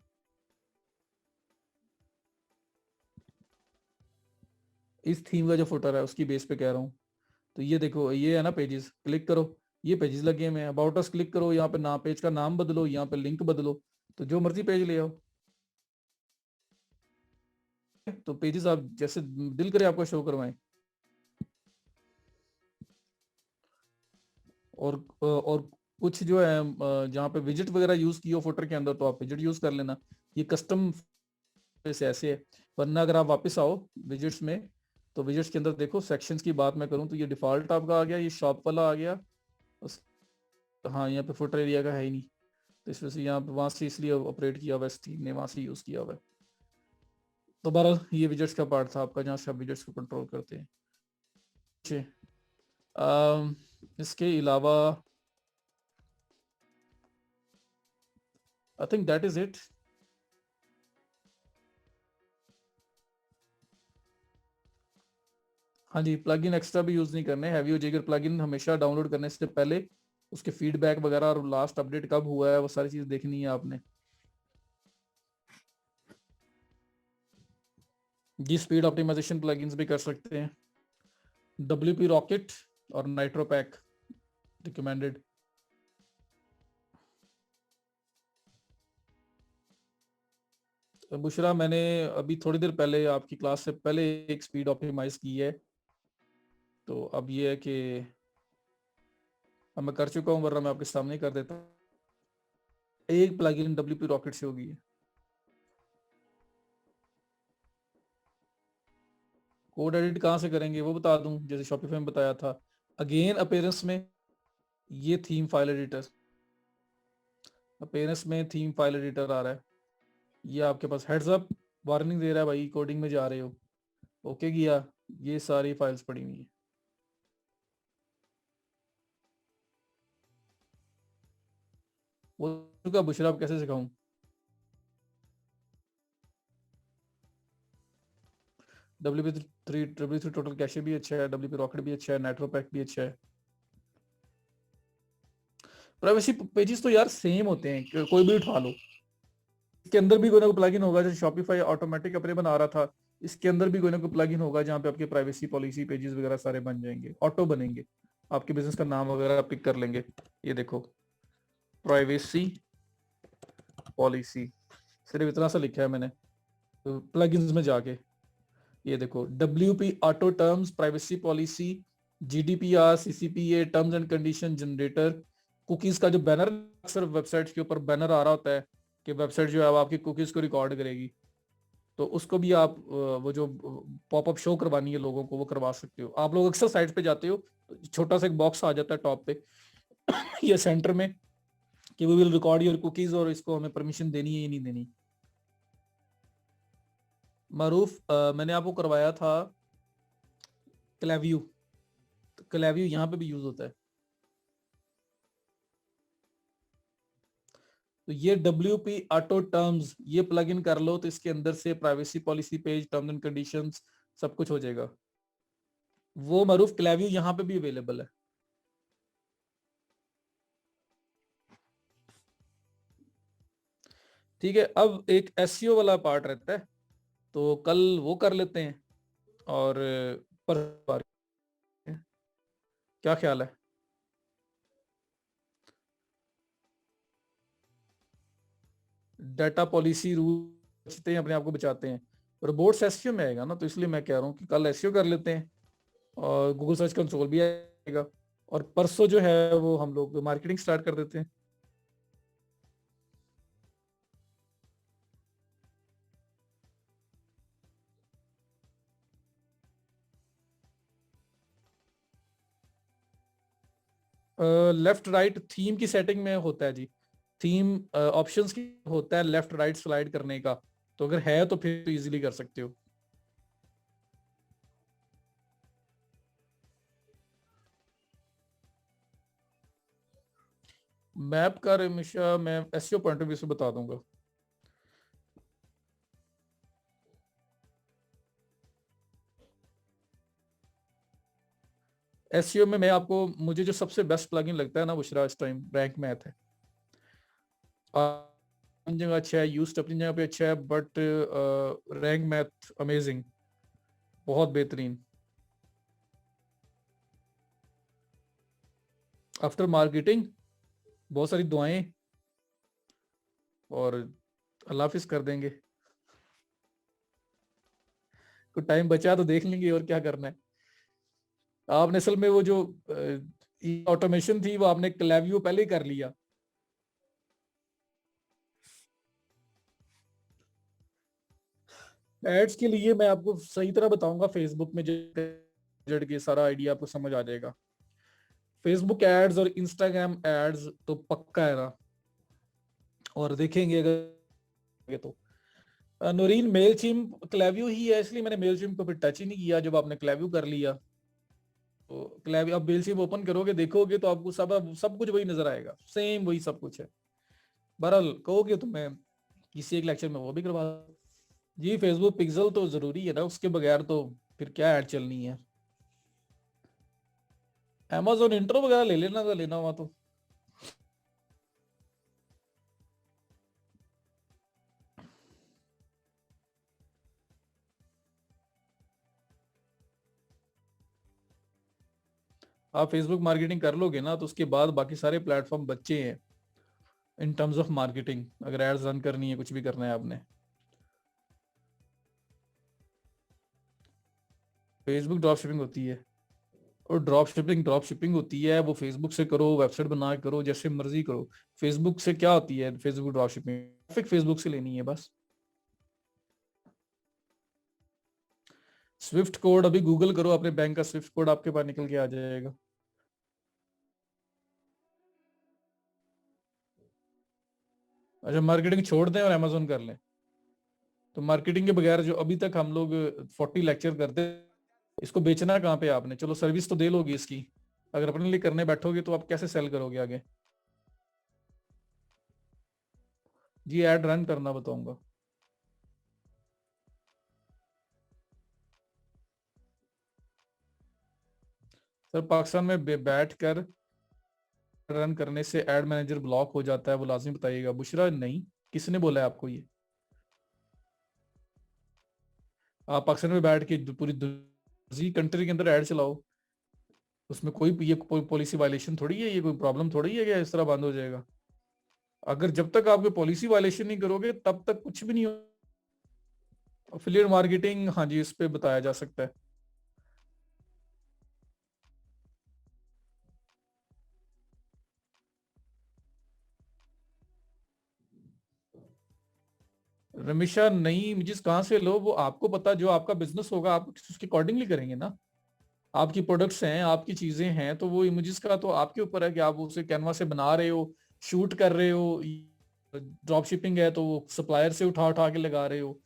इस थीम का जो फुटर है उसकी बेस पे कह रहा हूँ। तो ये देखो, ये है ना पेजेस, क्लिक करो, ये पेजेस लगे हुए हैं। अबाउट अस क्लिक करो, यहाँ पे नाम, पेज का नाम बदलो, यहाँ पे लिंक बदलो, तो जो मर्जी पेज ले आओ। तो पेजेस आप जैसे दिल करे आपको शो करवाएं। और कुछ जो है जहाँ पे विजिट वगैरह यूज की हो फुटर के अंदर, तो आप विजिट यूज कर लेना। ये कस्टम से ऐसे है। वरना अगर आप वापस आओ विजिट्स में, तो विजिट्स के अंदर देखो, सेक्शंस की बात मैं करूं तो ये डिफॉल्ट आपका आ गया, ये शॉप वाला आ गया। उस, हाँ, यहाँ पे फुटर एरिया का है ही नहीं, तो इस वजह से यहाँ पे वहां से इसलिए ऑपरेट किया हुआ है, स्टीम ने वहां से यूज किया हुआ है। तो बहरहाल ये विजिट्स का पार्ट था आपका, जहाँ से आप विजिट्स को कंट्रोल करते हैं। अच्छे, इसके अलावा I think that is it. हाँ जी, प्लगइन एक्स्ट्रा भी यूज नहीं करने, हैवी हो जाएगा प्लगइन। हमेशा डाउनलोड करने से पहले उसके फीडबैक वगैरह और लास्ट अपडेट कब हुआ है वो सारी चीज देखनी है आपने। जी, स्पीड ऑप्टिमाइजेशन प्लगइन्स भी कर सकते हैं। WP रॉकेट और नाइट्रो पैक रिकमेंडेड। बुशरा, मैंने अभी थोड़ी देर पहले आपकी क्लास से पहले एक स्पीड ऑप्टिमाइज की है, तो अब ये है कि अब मैं कर चुका हूँ, वरना मैं आपके सामने ही कर देता हूँ। एक प्लगइन WP रॉकेट से होगी। कोड एडिट कहाँ से करेंगे वो बता दूं, जैसे शॉपिफाई में बताया था। अगेन अपीयरेंस में, ये थीम फाइल एडिटर, अपीयरेंस में थीम फाइल एडिटर आ रहा है। ये आपके पास हेड्स अप वार्निंग दे रहा है, भाई कोडिंग में जा रहे हो। ओके किया, ये सारी फाइल्स पड़ी हुई है। वो का बुशरा आप कैसे सिखाऊं? WP3 टोटल कैशे भी अच्छा है, WP रॉकेट भी अच्छा है, नाइट्रो पैक भी अच्छा है। प्राइवेसी पेजेस तो यार सेम होते हैं, कोई भी उठा लो। इसके अंदर भी कोई ना कोई प्लगइन होगा, जैसे शॉपिफाई ऑटोमेटिक अपने बना रहा था, इसके अंदर भी कोई ना कोई प्लगइन होगा जहाँ पे आपके प्राइवेसी पॉलिसी पेजेस वगैरह सारे बन जाएंगे, ऑटो बनेंगे। आपके बिजनेस का नाम वगैरह पिक कर लेंगे। ये देखो, प्राइवेसी पॉलिसी, सिर्फ इतना सा लिखा है मैंने प्लगइन्स में जाके। ये देखो, WP auto terms privacy policy, GDPR, CCPA terms and condition generator, cookies का जो बैनर, अक्सर वेबसाइट्स के ऊपर बैनर आ रहा होता है कि वेबसाइट जो है वो आपकी कुकीज को रिकॉर्ड करेगी, तो उसको भी आप वो जो पॉपअप शो करवानी है लोगों को वो करवा सकते हो। आप लोग अक्सर साइट पे जाते हो तो छोटा सा एक बॉक्स आ जाता है टॉप पे या सेंटर में कि we will record your cookies और इसको हमें परमिशन देनी है या नहीं देनी। मारूफ मैंने आपको करवाया था क्लेवियो, तो क्लेवियो यहाँ पे भी यूज होता है। तो ये WP ऑटो टर्म्स ये प्लग इन कर लो तो इसके अंदर से privacy policy page, terms and conditions सब कुछ हो जाएगा। वो मारूफ क्लेवियो यहाँ पे भी अवेलेबल है। ठीक है, अब एक एसईओ वाला पार्ट रहता है, तो कल वो कर लेते हैं। और पर क्या ख्याल है? डाटा पॉलिसी रूल बचते हैं, अपने आप को बचाते हैं। रोबोट्स एसईओ में आएगा ना, तो इसलिए मैं कह रहा हूँ कि कल एसईओ कर लेते हैं और गूगल सर्च कंसोल भी आएगा। और परसों जो है वो हम लोग मार्केटिंग स्टार्ट कर देते हैं। लेफ्ट राइट थीम की सेटिंग में होता है जी। थीम ऑप्शंस की होता है लेफ्ट राइट स्लाइड करने का, तो अगर है तो फिर तो इजीली कर सकते हो। मैप का हमेशा मैं एसईओ पॉइंट ऑफ व्यू से बता दूंगा। एसईओ में मैं आपको, मुझे जो सबसे बेस्ट प्लगइन लगता है ना बुशरा इस टाइम, रैंक मैथ है। अपनी जगह अच्छा है, यूज्ड अपनी जगह पे अच्छा है, बट रैंक मैथ अमेजिंग, बहुत बेहतरीन। आफ्टर मार्केटिंग बहुत सारी दुआएं और अल्लाह हाफिज कर देंगे। कुछ टाइम बचा तो देख लेंगे और क्या करना है। आपने असल में वो जो ऑटोमेशन थी वो आपने क्लेवियो पहले ही कर लिया। एड्स के लिए मैं आपको सही तरह बताऊंगा फेसबुक में, जड़ के सारा आइडिया आपको समझ आ जाएगा। फेसबुक एड्स और इंस्टाग्राम एड्स तो पक्का है ना, और देखेंगे अगर तो नोरीन मेल चिम क्लेवियो ही है, इसलिए मैंने मेल चिम को फिर टच ही नहीं किया जब आपने क्लेवियो कर लिया। तो क्लेवियो अब मेल चिम ओपन करोगे देखोगे तो आपको सब सब कुछ वही नजर आएगा, सेम वही सब कुछ है। बहरहाल कहोगे तो मैं किसी एक लेक्चर में वो भी करवा। जी फेसबुक पिक्सल तो जरूरी है ना, उसके बगैर तो फिर क्या ऐड चलनी है। Amazon इंट्रो वगैरह ले लेना तो लेना हुआ तो। आप फेसबुक मार्केटिंग कर लोगे ना तो उसके बाद बाकी सारे प्लेटफॉर्म बच्चे हैं इन टर्म्स ऑफ मार्केटिंग, अगर एड्स रन करनी है कुछ भी करना है आपने। फेसबुक ड्रॉप शिपिंग होती है, और ड्रॉप शिपिंग होती है वो फेसबुक से करो, वेबसाइट बना के करो, जैसे मर्जी करो। फेसबुक से क्या होती है Facebook drop shipping, traffic Facebook से लेनी है बस। स्विफ्ट कोड अभी गूगल करो, अपने बैंक का स्विफ्ट कोड आपके पास निकल के आ जाएगा। अच्छा मार्केटिंग छोड़ दें और अमेजोन कर लें, तो मार्केटिंग के बगैर जो अभी तक हम लोग 40 लेक्चर करते, इसको बेचना कहाँ पे आपने? चलो सर्विस तो दे लोगी इसकी, अगर अपने लिए करने बैठोगे तो आप कैसे सेल करोगे आगे? जी एड रन करना बताऊंगा। सर पाकिस्तान में बैठ कर रन करने से एड मैनेजर ब्लॉक हो जाता है, वो लाजमी बताइएगा। बुशरा नहीं, किसने बोला है आपको ये? आप पाकिस्तान में बैठ के पूरी दूसरी कंट्री के अंदर ऐड चलाओ, उसमें कोई ये कोई पॉलिसी वायलेशन थोड़ी है, ये कोई प्रॉब्लम थोड़ी है कि इस तरह बंद हो जाएगा। अगर जब तक आप कोई पॉलिसी वायलेशन नहीं करोगे तब तक कुछ भी नहीं हो। अफिलिएट मार्केटिंग हाँ जी, इस पे बताया जा सकता है। रमेशा, नई इमेजेस कहाँ से लो? वो आपको पता, जो आपका बिजनेस होगा आप उसके अकॉर्डिंगली करेंगे ना। आपकी प्रोडक्ट्स हैं, आपकी चीजें हैं, तो वो इमेजेस का तो आपके ऊपर है कि आप उसे कैनवा से बना रहे हो, शूट कर रहे हो। ड्रॉप शिपिंग है तो वो सप्लायर से उठा उठा के लगा रहे हो।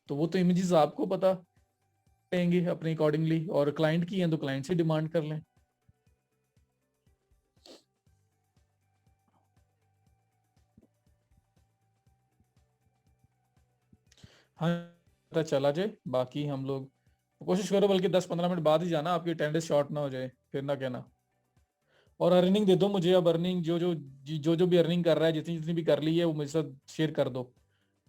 तो वो तो इमेजेस आपको पता रहेंगे अपने अकॉर्डिंगली, और क्लाइंट की हैं तो क्लाइंट से डिमांड कर लें। हाँ, पता चला जाए। बाकी हम लोग कोशिश करो बल्कि 10-15 मिनट बाद ही जाना, आपकी अटेंडेंस शॉर्ट ना हो जाए फिर ना कहना। और अर्निंग दे दो मुझे अब। अर्निंग जो भी अर्निंग कर रहा है, जितनी जितनी भी कर ली है, वो मेरे साथ शेयर कर दो।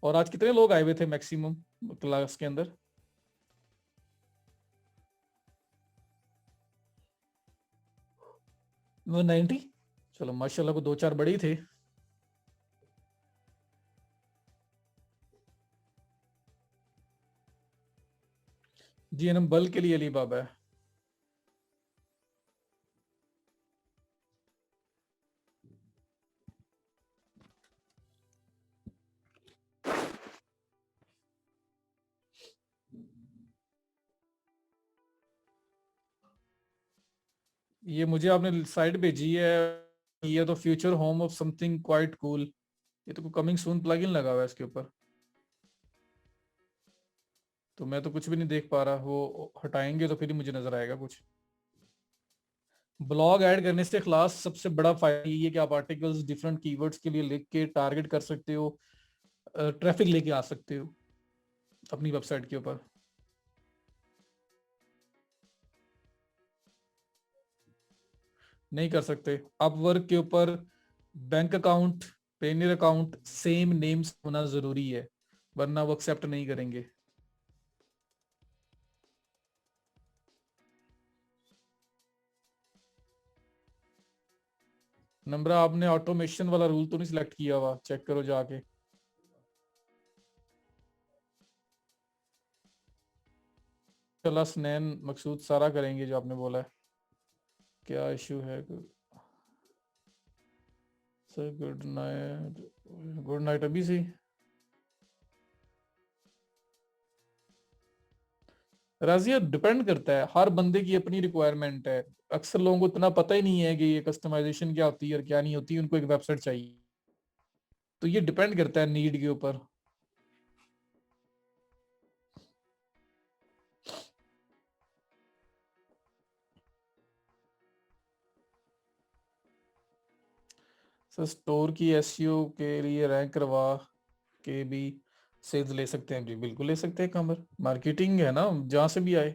और आज कितने लोग आए हुए थे मैक्सिमम क्लास के अंदर? 190। चलो माशाल्लाह, को दो चार बड़े ही थे। GNM बल के लिए अली बाबा है। ये मुझे आपने साइड भेजी है। ये तो future home of something quite cool. ये तो कमिंग सून प्लगइन लगा हुआ है इसके ऊपर। तो मैं तो कुछ भी नहीं देख पा रहा, वो हटाएंगे तो फिर ही मुझे नजर आएगा कुछ। ब्लॉग ऐड करने से क्लास सबसे बड़ा फायदा ये है कि आप आर्टिकल्स डिफरेंट कीवर्ड्स के लिए लिख के टारगेट कर सकते हो, ट्रैफिक लेके आ सकते हो अपनी वेबसाइट के ऊपर। नहीं कर सकते। अपवर्क के ऊपर bank account, Payeer account same names होना जरूरी है, वरना वो एक्सेप्ट नहीं करेंगे। नंबर, आपने ऑटोमेशन वाला रूल तो नहीं सिलेक्ट किया हुआ, चेक करो जाके। चला स्नैन मकसूद सारा करेंगे जो आपने बोला है। क्या इशू है? Sir good night. Good night अभी से। राजिया, डिपेंड करता है, हर बंदे की अपनी रिक्वायरमेंट है। अक्सर लोगों को इतना पता ही नहीं है कि ये कस्टमाइजेशन क्या होती है और क्या नहीं होती, उनको एक वेबसाइट चाहिए। तो ये डिपेंड करता है नीड के ऊपर। सर स्टोर की एसईओ के लिए रैंक करवा के भी सेल्स ले सकते हैं? जी बिल्कुल ले सकते हैं कमर, मार्केटिंग है ना, जहां से भी आए।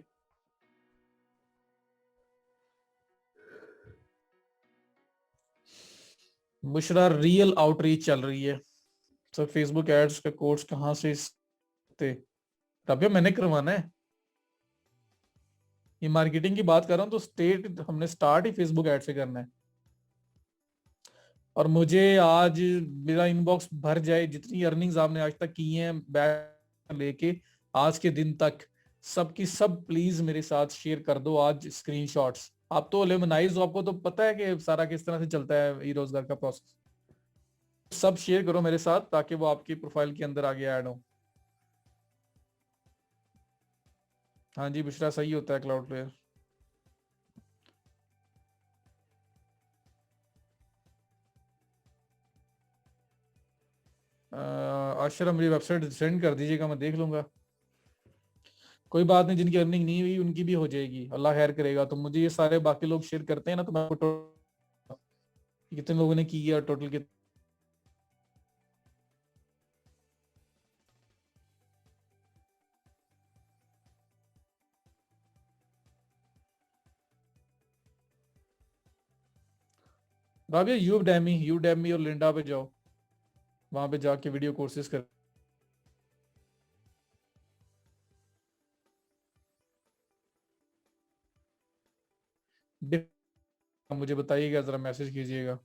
बुशरा, रियल आउटरीच चल रही है। सर फेसबुक एड्स का कोर्स कहाँ से थे? तभी मैंने करवाना है। ये मार्केटिंग की बात कर रहा हूँ तो स्टेट हमने स्टार्ट ही फेसबुक एड से करना है। और मुझे आज मेरा इनबॉक्स भर जाए, जितनी अर्निंग्स आपने आज तक की हैं बैक लेके आज के दिन तक, सब की सब प्लीज मेरे साथ शेयर कर दो आज स्क्रीनशॉट्स। आप तो लेमनाइज हो, आपको तो पता है कि सारा किस तरह से चलता है ई रोजगार का प्रोसेस। सब शेयर करो मेरे साथ ताकि वो आपकी प्रोफाइल के अंदर आगे ऐड हो। हाँ जी बुशरा, सही होता है क्लाउड प्लेयर। आशर, मेरी वेबसाइट सेंड कर दीजिएगा, मैं देख लूंगा। कोई बात नहीं, जिनकी अर्निंग नहीं हुई उनकी भी हो जाएगी, अल्लाह खैर करेगा। तो मुझे ये सारे बाकी लोग शेयर करते हैं ना, तो मैं आपको कितने लोगों ने की है टोटल कितने। राबिया, यू डैमी और लिंडा पे जाओ, वहां पे जाके वीडियो कोर्सेज कर। मुझे बताइएगा, जरा मैसेज कीजिएगा।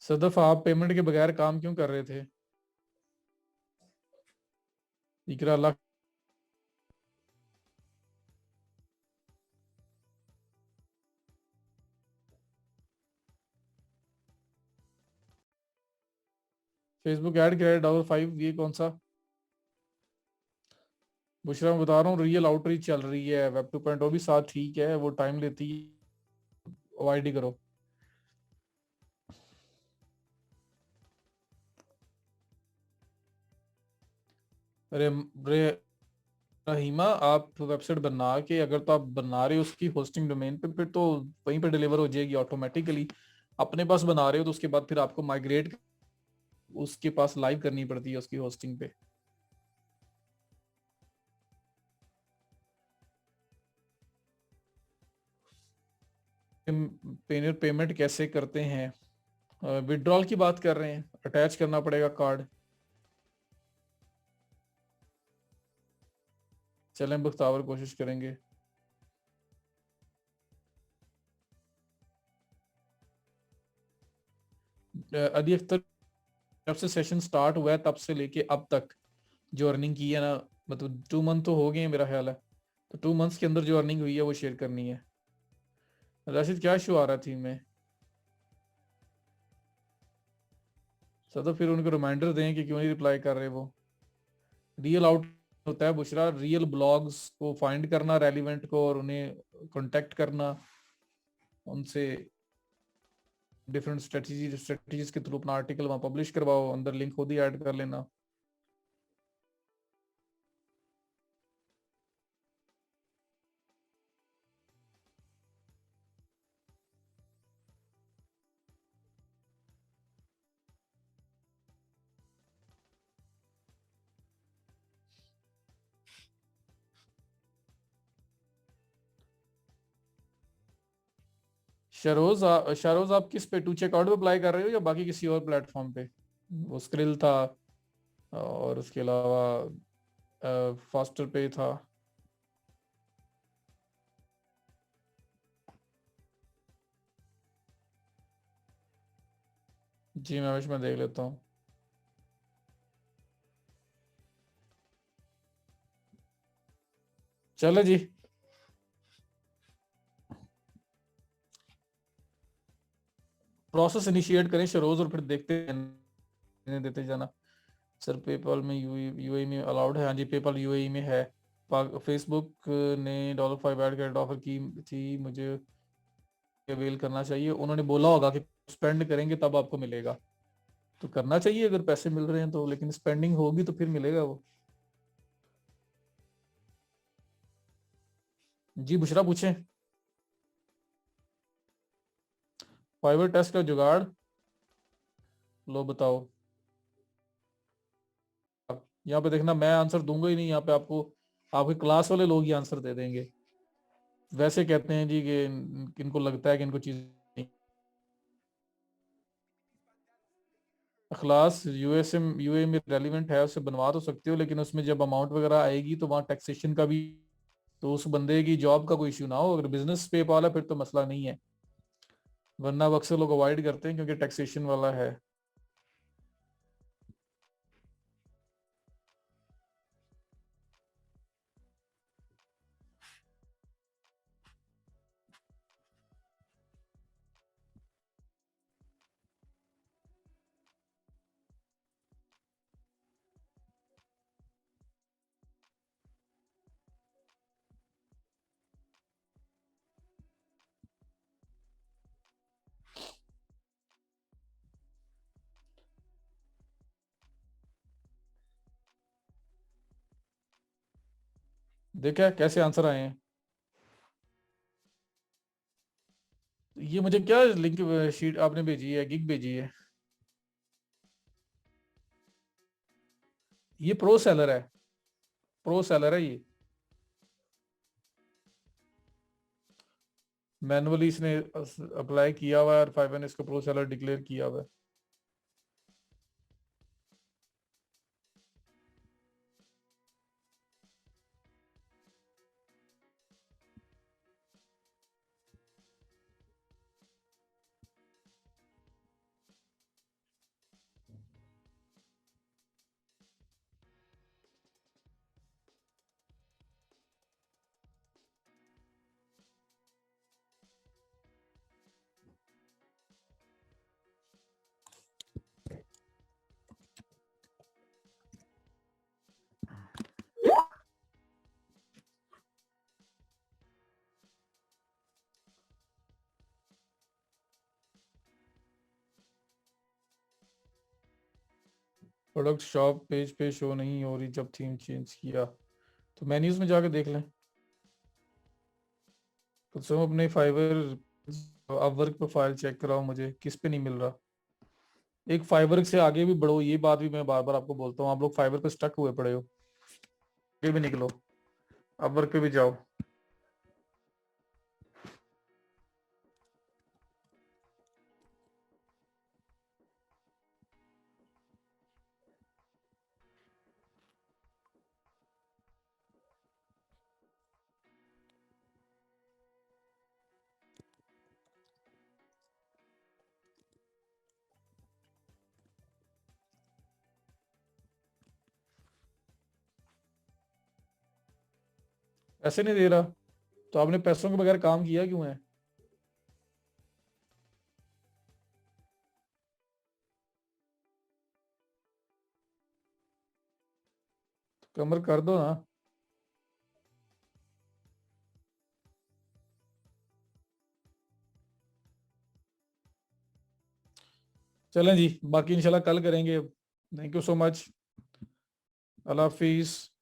सदफ, आप पेमेंट के बगैर काम क्यों कर रहे थे? इकरा, अल्लाह। फेसबुक ऐड किया है $5, ये कौन सा? बुशरा, मैं बता रहा हूँ रियल आउटरीच चल रही है, वेब 2.0 भी साथ ठीक है, वो टाइम लेती है, अवॉइड ही करो। अरे रे रहीमा, आप वेबसाइट बना के अगर तो आप बना रहे हो उसकी होस्टिंग डोमेन पे, फिर तो वहीं पे डिलीवर हो जाएगी ऑटोमेटिकली। अपने पास बना रहे हो तो उसके बाद फिर आपको माइग्रेट उसके पास लाइव करनी पड़ती है उसकी होस्टिंग पे। पेमेंट कैसे करते हैं? विड्रॉल की बात कर रहे हैं, अटैच करना पड़ेगा कार्ड। चलें बख्तावर, कोशिश करेंगे। अली अख्तर, जब से सेशन स्टार्ट हुआ है तब से लेके अब तक जो अर्निंग की है ना, मतलब 2 मंथ तो हो गए हैं मेरा ख्याल है, तो 2 मंथ्स के अंदर जो अर्निंग हुई है वो शेयर करनी है। राशिद, क्या इशू आ रहा थी में? सर तो फिर उनको रिमाइंडर दें कि क्यों नहीं रिप्लाई कर रहे वो। रियल आउट होता है बुशरा, रियल ब्लॉग्स को फाइंड करना, रेलिवेंट को, और उन्हें कांटेक्ट करना, उनसे डिफरेंट स्ट्रेटजीज के थ्रू अपना आर्टिकल वहां पब्लिश करवाओ, अंदर लिंक खुद ही ऐड कर लेना। शरोज, आप किस पे, टू चेकआउट पे अप्लाई कर रहे हो या बाकी किसी और प्लेटफॉर्म पे? वो स्क्रिल था, और उसके अलावा फास्टर पे था। जी मैं देख लेता हूँ। चलो जी। प्रोसेस इनिशिएट करें शरोज, और फिर देखते हैं, देते जाना। सर पेपाल में यूएई में अलाउड है? हाँ जी, पेपाल यूएई में है। फेसबुक ने $5 ऐड क्रेडिट ऑफर की थी, मुझे अवेल करना चाहिए? उन्होंने बोला होगा कि स्पेंड करेंगे तब आपको मिलेगा, तो करना चाहिए अगर पैसे मिल रहे हैं तो, लेकिन स्पेंडिंग होगी तो फिर मिलेगा वो। जी बुशरा पूछें। फाइबर टेस्ट का जुगाड़, लो बताओ। यहाँ पे देखना, मैं आंसर दूंगा ही नहीं यहाँ पे, आपको आपके क्लास वाले लोग ही आंसर दे देंगे। वैसे कहते हैं जी कि इनको लगता है कि इनको चीज नहीं। क्लास यूएसए यूए में रेलिवेंट है, उससे बनवा तो सकते हो, लेकिन उसमें जब अमाउंट वगैरह आएगी तो वहाँ टैक्सेशन का भी, तो उस बंदे की जॉब का कोई इश्यू ना हो। अगर बिजनेस पे वाला फिर तो मसला नहीं है, वरना वो अक्सर लोग अवॉइड करते हैं क्योंकि टैक्सेशन वाला है। देखा कैसे आंसर आए हैं? ये मुझे क्या लिंक शीट आपने भेजी है, गिग भेजी है? ये प्रो सेलर है, प्रो सेलर है ये। मैनुअली इसने अप्लाई किया हुआ है और फाइवर ने इसको प्रो सेलर डिक्लेयर किया हुआ है। प्रोडक्ट शॉप पेज पे शो नहीं हो रही जब थीम चेंज किया, तो मेन्यूज में जाके देख लें। तो तुम अपने फाइवर अपवर्क प्रोफाइल चेक कराओ, मुझे किस पे नहीं मिल रहा। एक फाइवर से आगे भी बढ़ो, ये बात भी मैं बार बार आपको बोलता हूँ, आप लोग फाइवर पे स्टक हुए पड़े हो। आगे भी निकलो, अपवर्क पे भी जाओ। ऐसे नहीं दे रहा, तो आपने पैसों के बगैर काम किया क्यों है? कमर कर दो ना। चलें जी, बाकी इंशाल्लाह कल करेंगे। Thank you so much. अल्लाह हाफिज़।